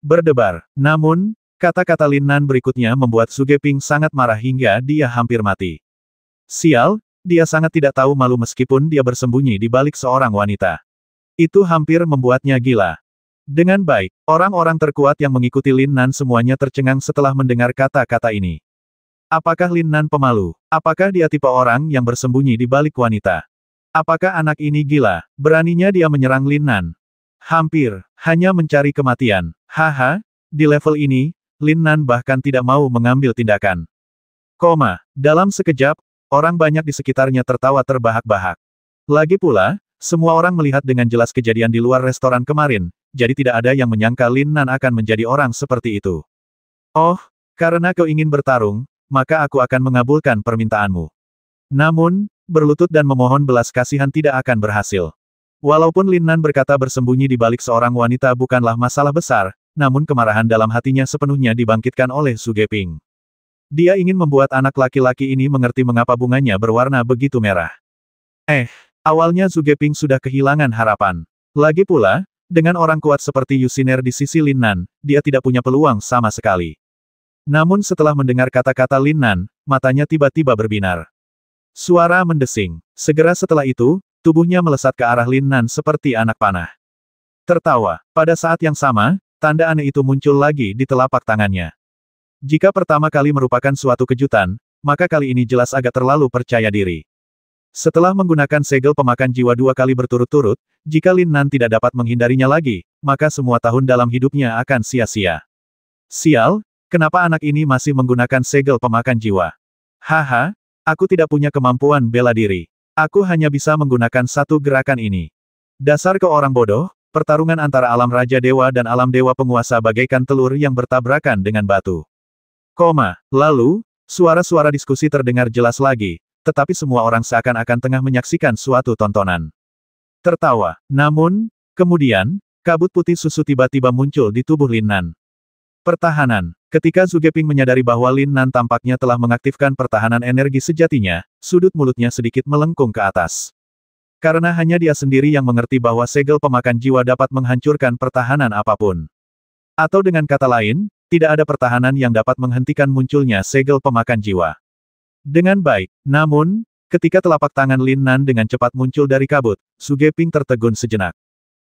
Berdebar. Namun, kata-kata Lin Nan berikutnya membuat Su Geping sangat marah hingga dia hampir mati. Sial, dia sangat tidak tahu malu meskipun dia bersembunyi di balik seorang wanita. Itu hampir membuatnya gila. Dengan baik, orang-orang terkuat yang mengikuti Lin Nan semuanya tercengang setelah mendengar kata-kata ini. Apakah Lin Nan pemalu? Apakah dia tipe orang yang bersembunyi di balik wanita? Apakah anak ini gila? Beraninya dia menyerang Lin Nan. Hampir, hanya mencari kematian. Haha, di level ini, Lin Nan bahkan tidak mau mengambil tindakan. Dalam sekejap, orang banyak di sekitarnya tertawa terbahak-bahak. Lagi pula, semua orang melihat dengan jelas kejadian di luar restoran kemarin, jadi tidak ada yang menyangka Lin Nan akan menjadi orang seperti itu. Oh, karena kau ingin bertarung, maka aku akan mengabulkan permintaanmu. Namun, berlutut dan memohon belas kasihan tidak akan berhasil. Walaupun Lin Nan berkata bersembunyi di balik seorang wanita bukanlah masalah besar, namun kemarahan dalam hatinya sepenuhnya dibangkitkan oleh Su Geping. Dia ingin membuat anak laki-laki ini mengerti mengapa bunganya berwarna begitu merah. Awalnya Su Geping sudah kehilangan harapan. Lagi pula, dengan orang kuat seperti Yu Xin Er di sisi Lin Nan, dia tidak punya peluang sama sekali. Namun setelah mendengar kata-kata Lin Nan, matanya tiba-tiba berbinar. Suara mendesing. Segera setelah itu, tubuhnya melesat ke arah Lin Nan seperti anak panah. Tertawa. Pada saat yang sama, tanda aneh itu muncul lagi di telapak tangannya. Jika pertama kali merupakan suatu kejutan, maka kali ini jelas agak terlalu percaya diri. Setelah menggunakan segel pemakan jiwa 2 kali berturut-turut, jika Lin Nan tidak dapat menghindarinya lagi, maka semua tahun dalam hidupnya akan sia-sia. Sial, kenapa anak ini masih menggunakan segel pemakan jiwa? Haha, aku tidak punya kemampuan bela diri. Aku hanya bisa menggunakan satu gerakan ini. Dasar ke orang bodoh, pertarungan antara alam Raja Dewa dan alam Dewa Penguasa bagaikan telur yang bertabrakan dengan batu. Lalu, suara-suara diskusi terdengar jelas lagi, tetapi semua orang seakan-akan tengah menyaksikan suatu tontonan. Tertawa. Namun, kemudian, kabut putih susu tiba-tiba muncul di tubuh Lin Nan. Pertahanan. Ketika Zhu Geping menyadari bahwa Lin Nan tampaknya telah mengaktifkan pertahanan energi sejatinya, sudut mulutnya sedikit melengkung ke atas. Karena hanya dia sendiri yang mengerti bahwa segel pemakan jiwa dapat menghancurkan pertahanan apapun. Atau dengan kata lain, tidak ada pertahanan yang dapat menghentikan munculnya segel pemakan jiwa. Dengan baik. Namun, ketika telapak tangan Lin Nan dengan cepat muncul dari kabut, Zhu Geping tertegun sejenak.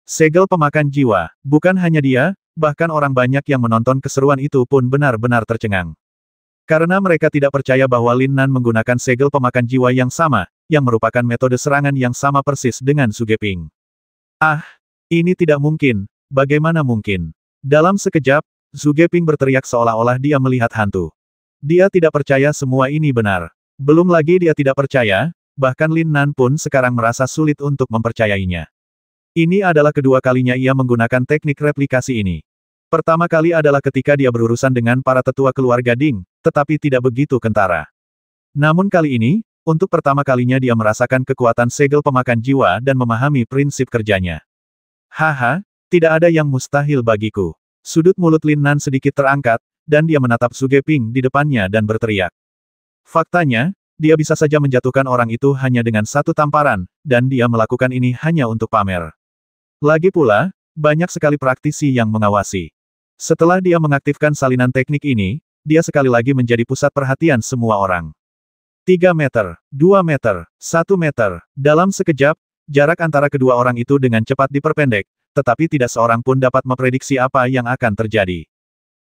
Segel pemakan jiwa, bukan hanya dia, bahkan orang banyak yang menonton keseruan itu pun benar-benar tercengang. Karena mereka tidak percaya bahwa Lin Nan menggunakan segel pemakan jiwa yang sama, yang merupakan metode serangan yang sama persis dengan Zhu Geping. Ah, ini tidak mungkin, bagaimana mungkin? Dalam sekejap, Zhu Geping berteriak seolah-olah dia melihat hantu. Dia tidak percaya semua ini benar. Belum lagi dia tidak percaya, bahkan Lin Nan pun sekarang merasa sulit untuk mempercayainya. Ini adalah kedua kalinya ia menggunakan teknik replikasi ini. Pertama kali adalah ketika dia berurusan dengan para tetua keluarga Ding, tetapi tidak begitu kentara. Namun kali ini, untuk pertama kalinya dia merasakan kekuatan segel pemakan jiwa dan memahami prinsip kerjanya. Haha, tidak ada yang mustahil bagiku. Sudut mulut Lin Nan sedikit terangkat, dan dia menatap Zhu Geping di depannya dan berteriak. Faktanya, dia bisa saja menjatuhkan orang itu hanya dengan satu tamparan, dan dia melakukan ini hanya untuk pamer. Lagi pula, banyak sekali praktisi yang mengawasi. Setelah dia mengaktifkan salinan teknik ini, dia sekali lagi menjadi pusat perhatian semua orang. 3 meter, 2 meter, 1 meter, dalam sekejap, jarak antara kedua orang itu dengan cepat diperpendek, tetapi tidak seorang pun dapat memprediksi apa yang akan terjadi.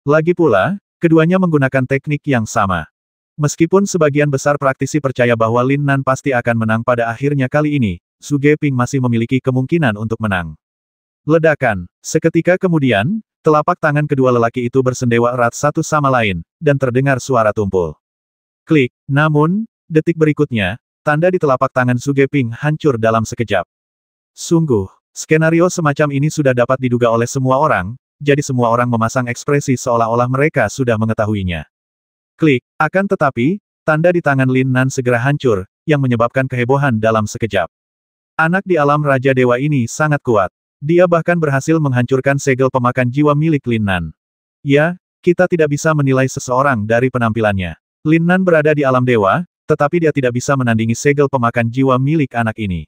Lagi pula, keduanya menggunakan teknik yang sama. Meskipun sebagian besar praktisi percaya bahwa Lin Nan pasti akan menang pada akhirnya kali ini, Zhu Geping masih memiliki kemungkinan untuk menang. Ledakan. Seketika kemudian, telapak tangan kedua lelaki itu bersendewa erat satu sama lain, dan terdengar suara tumpul. Klik. Namun, detik berikutnya, tanda di telapak tangan Zhu Geping hancur dalam sekejap. Sungguh, skenario semacam ini sudah dapat diduga oleh semua orang, jadi semua orang memasang ekspresi seolah-olah mereka sudah mengetahuinya. Klik. Akan tetapi, tanda di tangan Lin Nan segera hancur, yang menyebabkan kehebohan dalam sekejap. Anak di alam Raja Dewa ini sangat kuat. Dia bahkan berhasil menghancurkan segel pemakan jiwa milik Lin Nan. Ya, kita tidak bisa menilai seseorang dari penampilannya. Lin Nan berada di alam dewa, tetapi dia tidak bisa menandingi segel pemakan jiwa milik anak ini.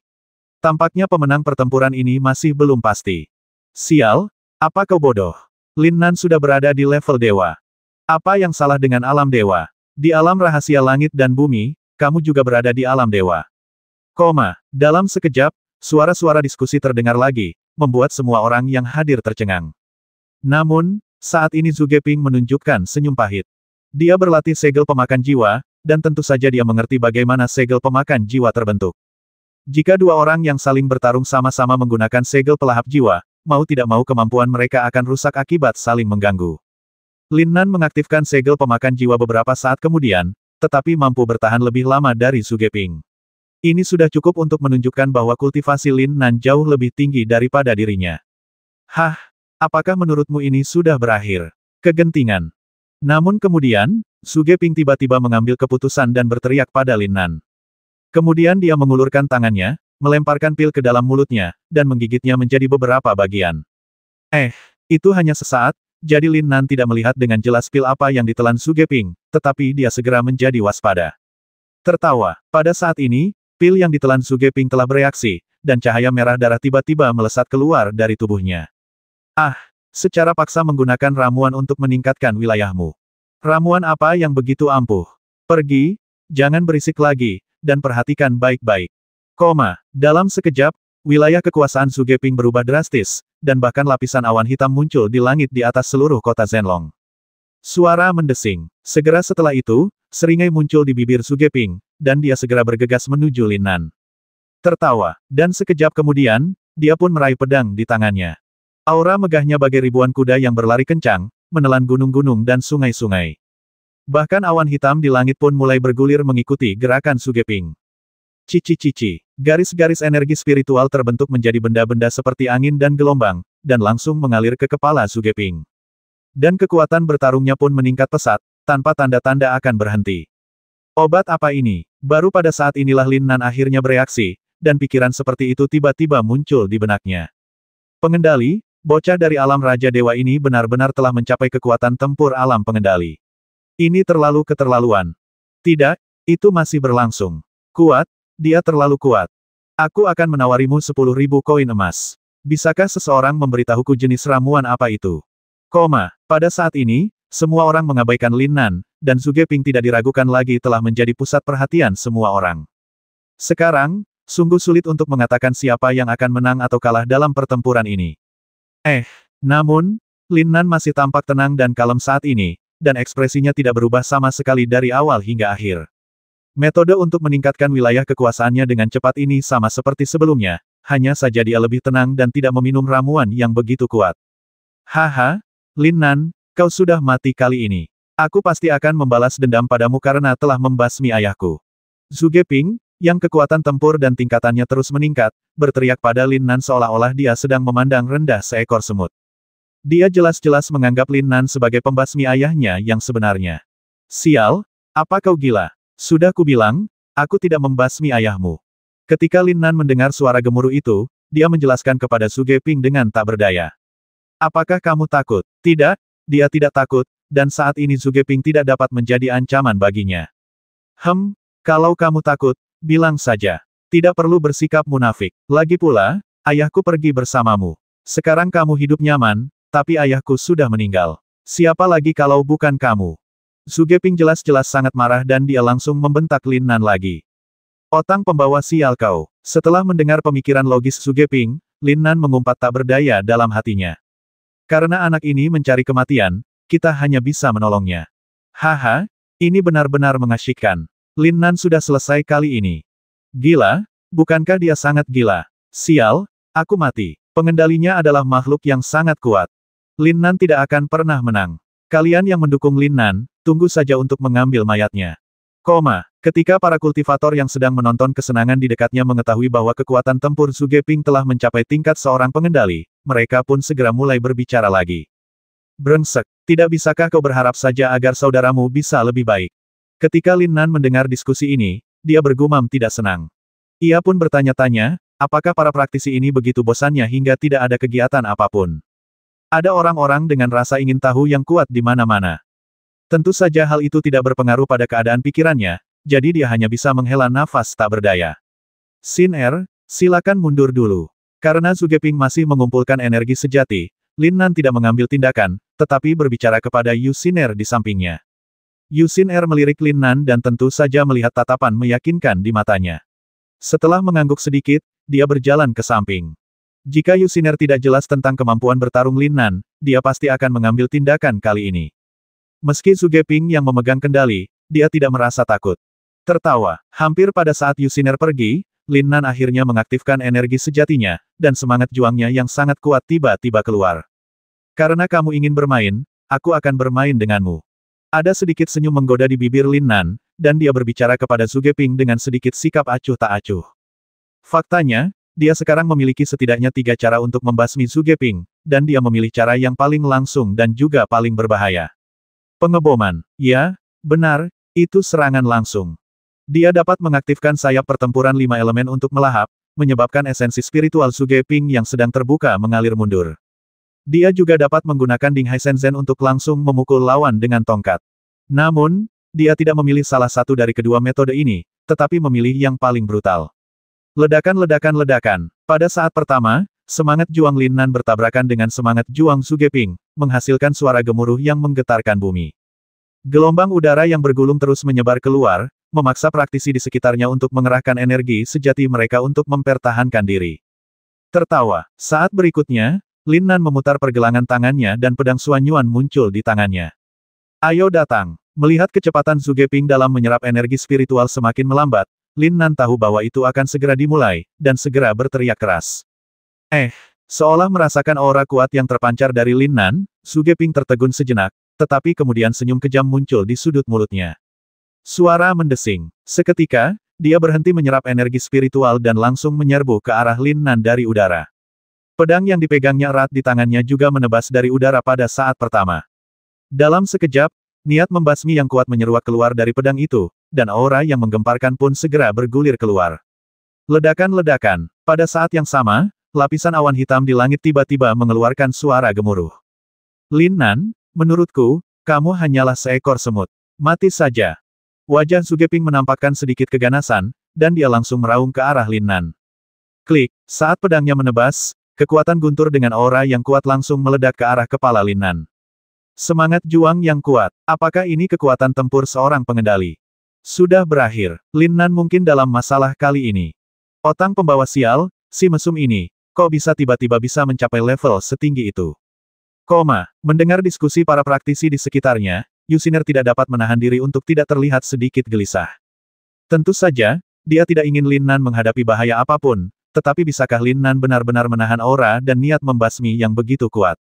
Tampaknya pemenang pertempuran ini masih belum pasti. Sial. Apa kau bodoh? Lin Nan sudah berada di level dewa. Apa yang salah dengan alam dewa? Di alam rahasia langit dan bumi, kamu juga berada di alam dewa. Dalam sekejap, suara-suara diskusi terdengar lagi, membuat semua orang yang hadir tercengang. Namun, saat ini Zhu Geping menunjukkan senyum pahit. Dia berlatih segel pemakan jiwa, dan tentu saja dia mengerti bagaimana segel pemakan jiwa terbentuk. Jika dua orang yang saling bertarung sama-sama menggunakan segel pelahap jiwa, mau tidak mau kemampuan mereka akan rusak akibat saling mengganggu. Lin Nan mengaktifkan segel pemakan jiwa beberapa saat kemudian, tetapi mampu bertahan lebih lama dari Zhu Geping. Ini sudah cukup untuk menunjukkan bahwa kultivasi Lin Nan jauh lebih tinggi daripada dirinya. Hah, apakah menurutmu ini sudah berakhir? Kegentingan. Namun kemudian, Zhu Geping tiba-tiba mengambil keputusan dan berteriak pada Lin Nan. Kemudian dia mengulurkan tangannya, melemparkan pil ke dalam mulutnya, dan menggigitnya menjadi beberapa bagian. Itu hanya sesaat, jadi Lin Nan tidak melihat dengan jelas pil apa yang ditelan Zhu Geping, tetapi dia segera menjadi waspada. Tertawa. Pada saat ini, pil yang ditelan Zhu Geping telah bereaksi, dan cahaya merah darah tiba-tiba melesat keluar dari tubuhnya. Secara paksa menggunakan ramuan untuk meningkatkan wilayahmu. Ramuan apa yang begitu ampuh? Pergi, jangan berisik lagi, dan perhatikan baik-baik. Dalam sekejap, wilayah kekuasaan Zhu Geping berubah drastis, dan bahkan lapisan awan hitam muncul di langit di atas seluruh kota Zhenlong. Suara mendesing. Segera setelah itu, seringai muncul di bibir Zhu Geping, dan dia segera bergegas menuju Lin Nan. Tertawa, dan sekejap kemudian, dia pun meraih pedang di tangannya. Aura megahnya bagai ribuan kuda yang berlari kencang, menelan gunung-gunung dan sungai-sungai. Bahkan awan hitam di langit pun mulai bergulir mengikuti gerakan Sugeping. Cici-cici, garis-garis energi spiritual terbentuk menjadi benda-benda seperti angin dan gelombang, dan langsung mengalir ke kepala Sugeping. Dan kekuatan bertarungnya pun meningkat pesat, tanpa tanda-tanda akan berhenti. Obat apa ini? Baru pada saat inilah Lin Nan akhirnya bereaksi, dan pikiran seperti itu tiba-tiba muncul di benaknya. Pengendali, bocah dari alam Raja Dewa ini benar-benar telah mencapai kekuatan tempur alam pengendali. Ini terlalu keterlaluan. Tidak, itu masih berlangsung. Kuat, dia terlalu kuat. Aku akan menawarimu 10.000 koin emas. Bisakah seseorang memberitahuku jenis ramuan apa itu? Pada saat ini, semua orang mengabaikan Lin Nan, dan Sugeping tidak diragukan lagi telah menjadi pusat perhatian semua orang. Sekarang, sungguh sulit untuk mengatakan siapa yang akan menang atau kalah dalam pertempuran ini. Namun, Lin Nan masih tampak tenang dan kalem saat ini, dan ekspresinya tidak berubah sama sekali dari awal hingga akhir. Metode untuk meningkatkan wilayah kekuasaannya dengan cepat ini sama seperti sebelumnya, hanya saja dia lebih tenang dan tidak meminum ramuan yang begitu kuat. Haha, Lin Nan, kau sudah mati kali ini. Aku pasti akan membalas dendam padamu karena telah membasmi ayahku. Sugeping, yang kekuatan tempur dan tingkatannya terus meningkat, berteriak pada Lin Nan seolah-olah dia sedang memandang rendah seekor semut. Dia jelas-jelas menganggap Lin Nan sebagai pembasmi ayahnya yang sebenarnya. Sial, apa kau gila? Sudah kubilang, aku tidak membasmi ayahmu. Ketika Lin Nan mendengar suara gemuruh itu, dia menjelaskan kepada Sugeping dengan tak berdaya. Apakah kamu takut? Tidak, dia tidak takut, dan saat ini Sugeping tidak dapat menjadi ancaman baginya. Kalau kamu takut, bilang saja. Tidak perlu bersikap munafik. Lagi pula, ayahku pergi bersamamu. Sekarang kamu hidup nyaman, tapi ayahku sudah meninggal. Siapa lagi kalau bukan kamu? Sugeping jelas-jelas sangat marah dan dia langsung membentak Lin Nan lagi. Otang pembawa sial kau. Setelah mendengar pemikiran logis Sugeping, Lin Nan mengumpat tak berdaya dalam hatinya. Karena anak ini mencari kematian, kita hanya bisa menolongnya. Haha, ini benar-benar mengasyikkan. Lin Nan sudah selesai kali ini. Gila, bukankah dia sangat gila? Sial, aku mati. Pengendalinya adalah makhluk yang sangat kuat. Lin Nan tidak akan pernah menang. Kalian yang mendukung Lin Nan, tunggu saja untuk mengambil mayatnya. Ketika para kultivator yang sedang menonton kesenangan di dekatnya mengetahui bahwa kekuatan tempur Sugeping telah mencapai tingkat seorang pengendali, mereka pun segera mulai berbicara lagi. Brengsek, tidak bisakah kau berharap saja agar saudaramu bisa lebih baik? Ketika Lin Nan mendengar diskusi ini, dia bergumam tidak senang. Ia pun bertanya-tanya, apakah para praktisi ini begitu bosannya hingga tidak ada kegiatan apapun? Ada orang-orang dengan rasa ingin tahu yang kuat di mana-mana. Tentu saja hal itu tidak berpengaruh pada keadaan pikirannya, jadi dia hanya bisa menghela nafas tak berdaya. Xin Er, silakan mundur dulu. Karena Sugeping masih mengumpulkan energi sejati, Lin Nan tidak mengambil tindakan, tetapi berbicara kepada Yu Xin Er di sampingnya. Yu Xin Er melirik Lin Nan dan tentu saja melihat tatapan meyakinkan di matanya. Setelah mengangguk sedikit, dia berjalan ke samping. Jika Yu Xin Er tidak jelas tentang kemampuan bertarung Lin Nan, dia pasti akan mengambil tindakan kali ini. Meski Sugeping yang memegang kendali, dia tidak merasa takut. Tertawa, hampir pada saat Yu Xin Er pergi, Lin Nan akhirnya mengaktifkan energi sejatinya, dan semangat juangnya yang sangat kuat tiba-tiba keluar. Karena kamu ingin bermain, aku akan bermain denganmu. Ada sedikit senyum menggoda di bibir Lin Nan, dan dia berbicara kepada Sugeping dengan sedikit sikap acuh tak acuh. Faktanya, dia sekarang memiliki setidaknya 3 cara untuk membasmi Sugeping, dan dia memilih cara yang paling langsung dan juga paling berbahaya. Pengeboman. Ya, benar, itu serangan langsung. Dia dapat mengaktifkan sayap pertempuran 5 elemen untuk melahap, menyebabkan esensi spiritual Sugeping yang sedang terbuka mengalir mundur. Dia juga dapat menggunakan Ding Hai Shenzhen untuk langsung memukul lawan dengan tongkat. Namun, dia tidak memilih salah satu dari kedua metode ini, tetapi memilih yang paling brutal. Ledakan-ledakan-ledakan. Pada saat pertama, semangat juang Lin Nan bertabrakan dengan semangat juang Sugeping, menghasilkan suara gemuruh yang menggetarkan bumi. Gelombang udara yang bergulung terus menyebar keluar, memaksa praktisi di sekitarnya untuk mengerahkan energi sejati mereka untuk mempertahankan diri. Tertawa. Saat berikutnya, Lin Nan memutar pergelangan tangannya dan pedang Xuanyuan muncul di tangannya. Ayo datang. Melihat kecepatan Zhu Geping dalam menyerap energi spiritual semakin melambat, Lin Nan tahu bahwa itu akan segera dimulai, dan segera berteriak keras. Seolah merasakan aura kuat yang terpancar dari Lin Nan, Zhu Geping tertegun sejenak, tetapi kemudian senyum kejam muncul di sudut mulutnya. Suara mendesing. Seketika, dia berhenti menyerap energi spiritual dan langsung menyerbu ke arah Lin Nan dari udara. Pedang yang dipegangnya erat di tangannya juga menebas dari udara pada saat pertama. Dalam sekejap, niat membasmi yang kuat menyeruak keluar dari pedang itu, dan aura yang menggemparkan pun segera bergulir keluar. Ledakan-ledakan. Pada saat yang sama, lapisan awan hitam di langit tiba-tiba mengeluarkan suara gemuruh. Lin Nan, menurutku, kamu hanyalah seekor semut. Mati saja. Wajah Zhu Geping menampakkan sedikit keganasan, dan dia langsung meraung ke arah Lin Nan. Klik, saat pedangnya menebas, kekuatan guntur dengan aura yang kuat langsung meledak ke arah kepala Lin Nan. Semangat juang yang kuat. Apakah ini kekuatan tempur seorang pengendali? Sudah berakhir. Lin Nan mungkin dalam masalah kali ini. Otang pembawa sial, si mesum ini, kok bisa tiba-tiba bisa mencapai level setinggi itu? Mendengar diskusi para praktisi di sekitarnya, Yusinir tidak dapat menahan diri untuk tidak terlihat sedikit gelisah. Tentu saja, dia tidak ingin Lin Nan menghadapi bahaya apapun, tetapi bisakah Lin Nan benar-benar menahan aura dan niat membasmi yang begitu kuat?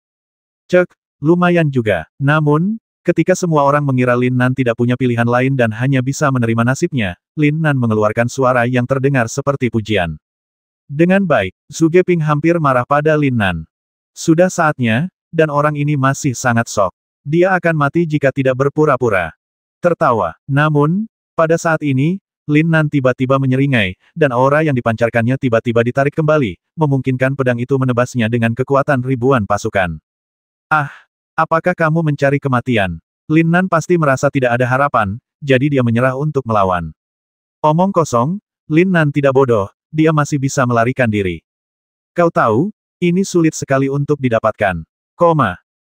Lumayan juga. Namun, ketika semua orang mengira Lin Nan tidak punya pilihan lain dan hanya bisa menerima nasibnya, Lin Nan mengeluarkan suara yang terdengar seperti pujian. Dengan baik, Zhu Geping hampir marah pada Lin Nan. Sudah saatnya, dan orang ini masih sangat sok. Dia akan mati jika tidak berpura-pura. Tertawa. Namun, pada saat ini, Lin Nan tiba-tiba menyeringai, dan aura yang dipancarkannya tiba-tiba ditarik kembali, memungkinkan pedang itu menebasnya dengan kekuatan ribuan pasukan. Apakah kamu mencari kematian? Lin Nan pasti merasa tidak ada harapan, jadi dia menyerah untuk melawan. Omong kosong, Lin Nan tidak bodoh, dia masih bisa melarikan diri. Kau tahu, ini sulit sekali untuk didapatkan.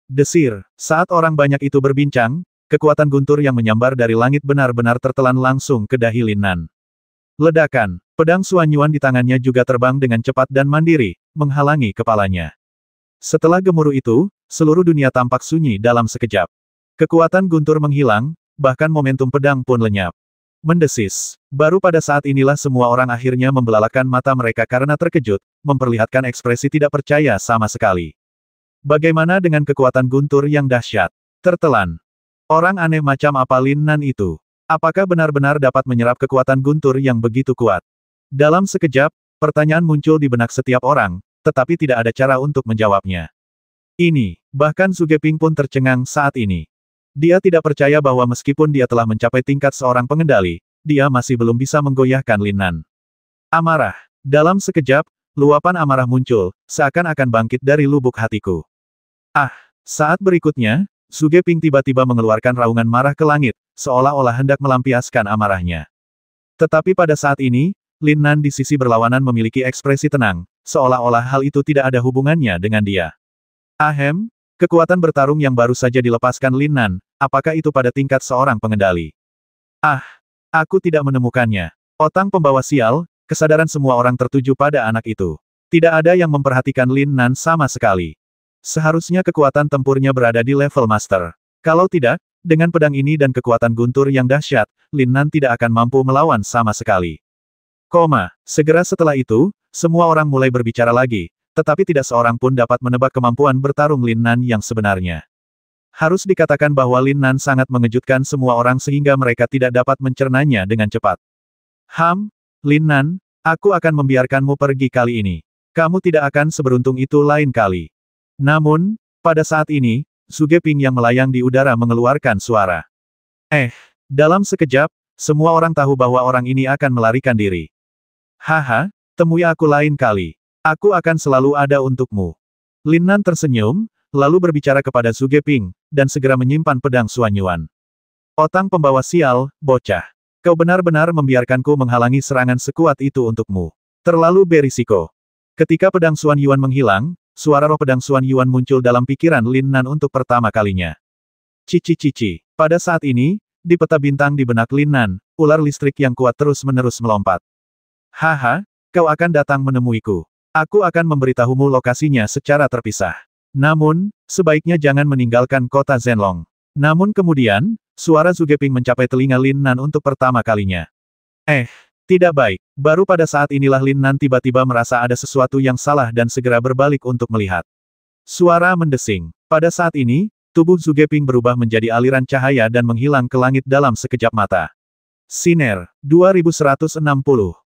Desir. Saat orang banyak itu berbincang, kekuatan guntur yang menyambar dari langit benar-benar tertelan langsung ke dahi Lin Nan. Ledakan. Pedang Xuan Yuan di tangannya juga terbang dengan cepat dan mandiri, menghalangi kepalanya. Setelah gemuruh itu, seluruh dunia tampak sunyi dalam sekejap. Kekuatan guntur menghilang, bahkan momentum pedang pun lenyap. Mendesis. Baru pada saat inilah semua orang akhirnya membelalakan mata mereka karena terkejut, memperlihatkan ekspresi tidak percaya sama sekali. Bagaimana dengan kekuatan guntur yang dahsyat? Tertelan. Orang aneh macam apa Lin Nan itu? Apakah benar-benar dapat menyerap kekuatan guntur yang begitu kuat? Dalam sekejap, pertanyaan muncul di benak setiap orang, tetapi tidak ada cara untuk menjawabnya. Bahkan Zhu Geping pun tercengang saat ini. Dia tidak percaya bahwa meskipun dia telah mencapai tingkat seorang pengendali, dia masih belum bisa menggoyahkan Lin Nan. Amarah. Dalam sekejap, luapan amarah muncul, seakan-akan bangkit dari lubuk hatiku. Saat berikutnya, Zhu Geping tiba-tiba mengeluarkan raungan marah ke langit, seolah-olah hendak melampiaskan amarahnya. Tetapi pada saat ini, Lin Nan di sisi berlawanan memiliki ekspresi tenang, seolah-olah hal itu tidak ada hubungannya dengan dia. Kekuatan bertarung yang baru saja dilepaskan Lin Nan, apakah itu pada tingkat seorang pengendali? Aku tidak menemukannya. Otang pembawa sial, kesadaran semua orang tertuju pada anak itu. Tidak ada yang memperhatikan Lin Nan sama sekali. Seharusnya kekuatan tempurnya berada di level master. Kalau tidak, dengan pedang ini dan kekuatan guntur yang dahsyat, Lin Nan tidak akan mampu melawan sama sekali. Segera setelah itu, semua orang mulai berbicara lagi, tetapi tidak seorang pun dapat menebak kemampuan bertarung Lin Nan yang sebenarnya. Harus dikatakan bahwa Lin Nan sangat mengejutkan semua orang sehingga mereka tidak dapat mencernanya dengan cepat. Lin Nan, aku akan membiarkanmu pergi kali ini. Kamu tidak akan seberuntung itu lain kali. Namun, pada saat ini, Zhu Geping yang melayang di udara mengeluarkan suara. Dalam sekejap, semua orang tahu bahwa orang ini akan melarikan diri. Temui aku lain kali. Aku akan selalu ada untukmu. Lin Nan tersenyum, lalu berbicara kepada Zhu Geping, dan segera menyimpan pedang Xuan Yuan. Otang pembawa sial, bocah. Kau benar-benar membiarkanku menghalangi serangan sekuat itu untukmu. Terlalu berisiko. Ketika pedang Xuan Yuan menghilang, suara roh pedang Xuan Yuan muncul dalam pikiran Lin Nan untuk pertama kalinya. Cici. Pada saat ini, di peta bintang di benak Lin Nan, ular listrik yang kuat terus-menerus melompat. Kau akan datang menemuiku. Aku akan memberitahumu lokasinya secara terpisah. Namun, sebaiknya jangan meninggalkan kota Zhenlong. Namun kemudian, Suara Zugeping mencapai telinga Lin Nan untuk pertama kalinya. Tidak baik. Baru pada saat inilah Lin Nan tiba-tiba merasa ada sesuatu yang salah dan segera berbalik untuk melihat. Suara mendesing. Pada saat ini, tubuh Zugeping berubah menjadi aliran cahaya dan menghilang ke langit dalam sekejap mata. Siner, 2160.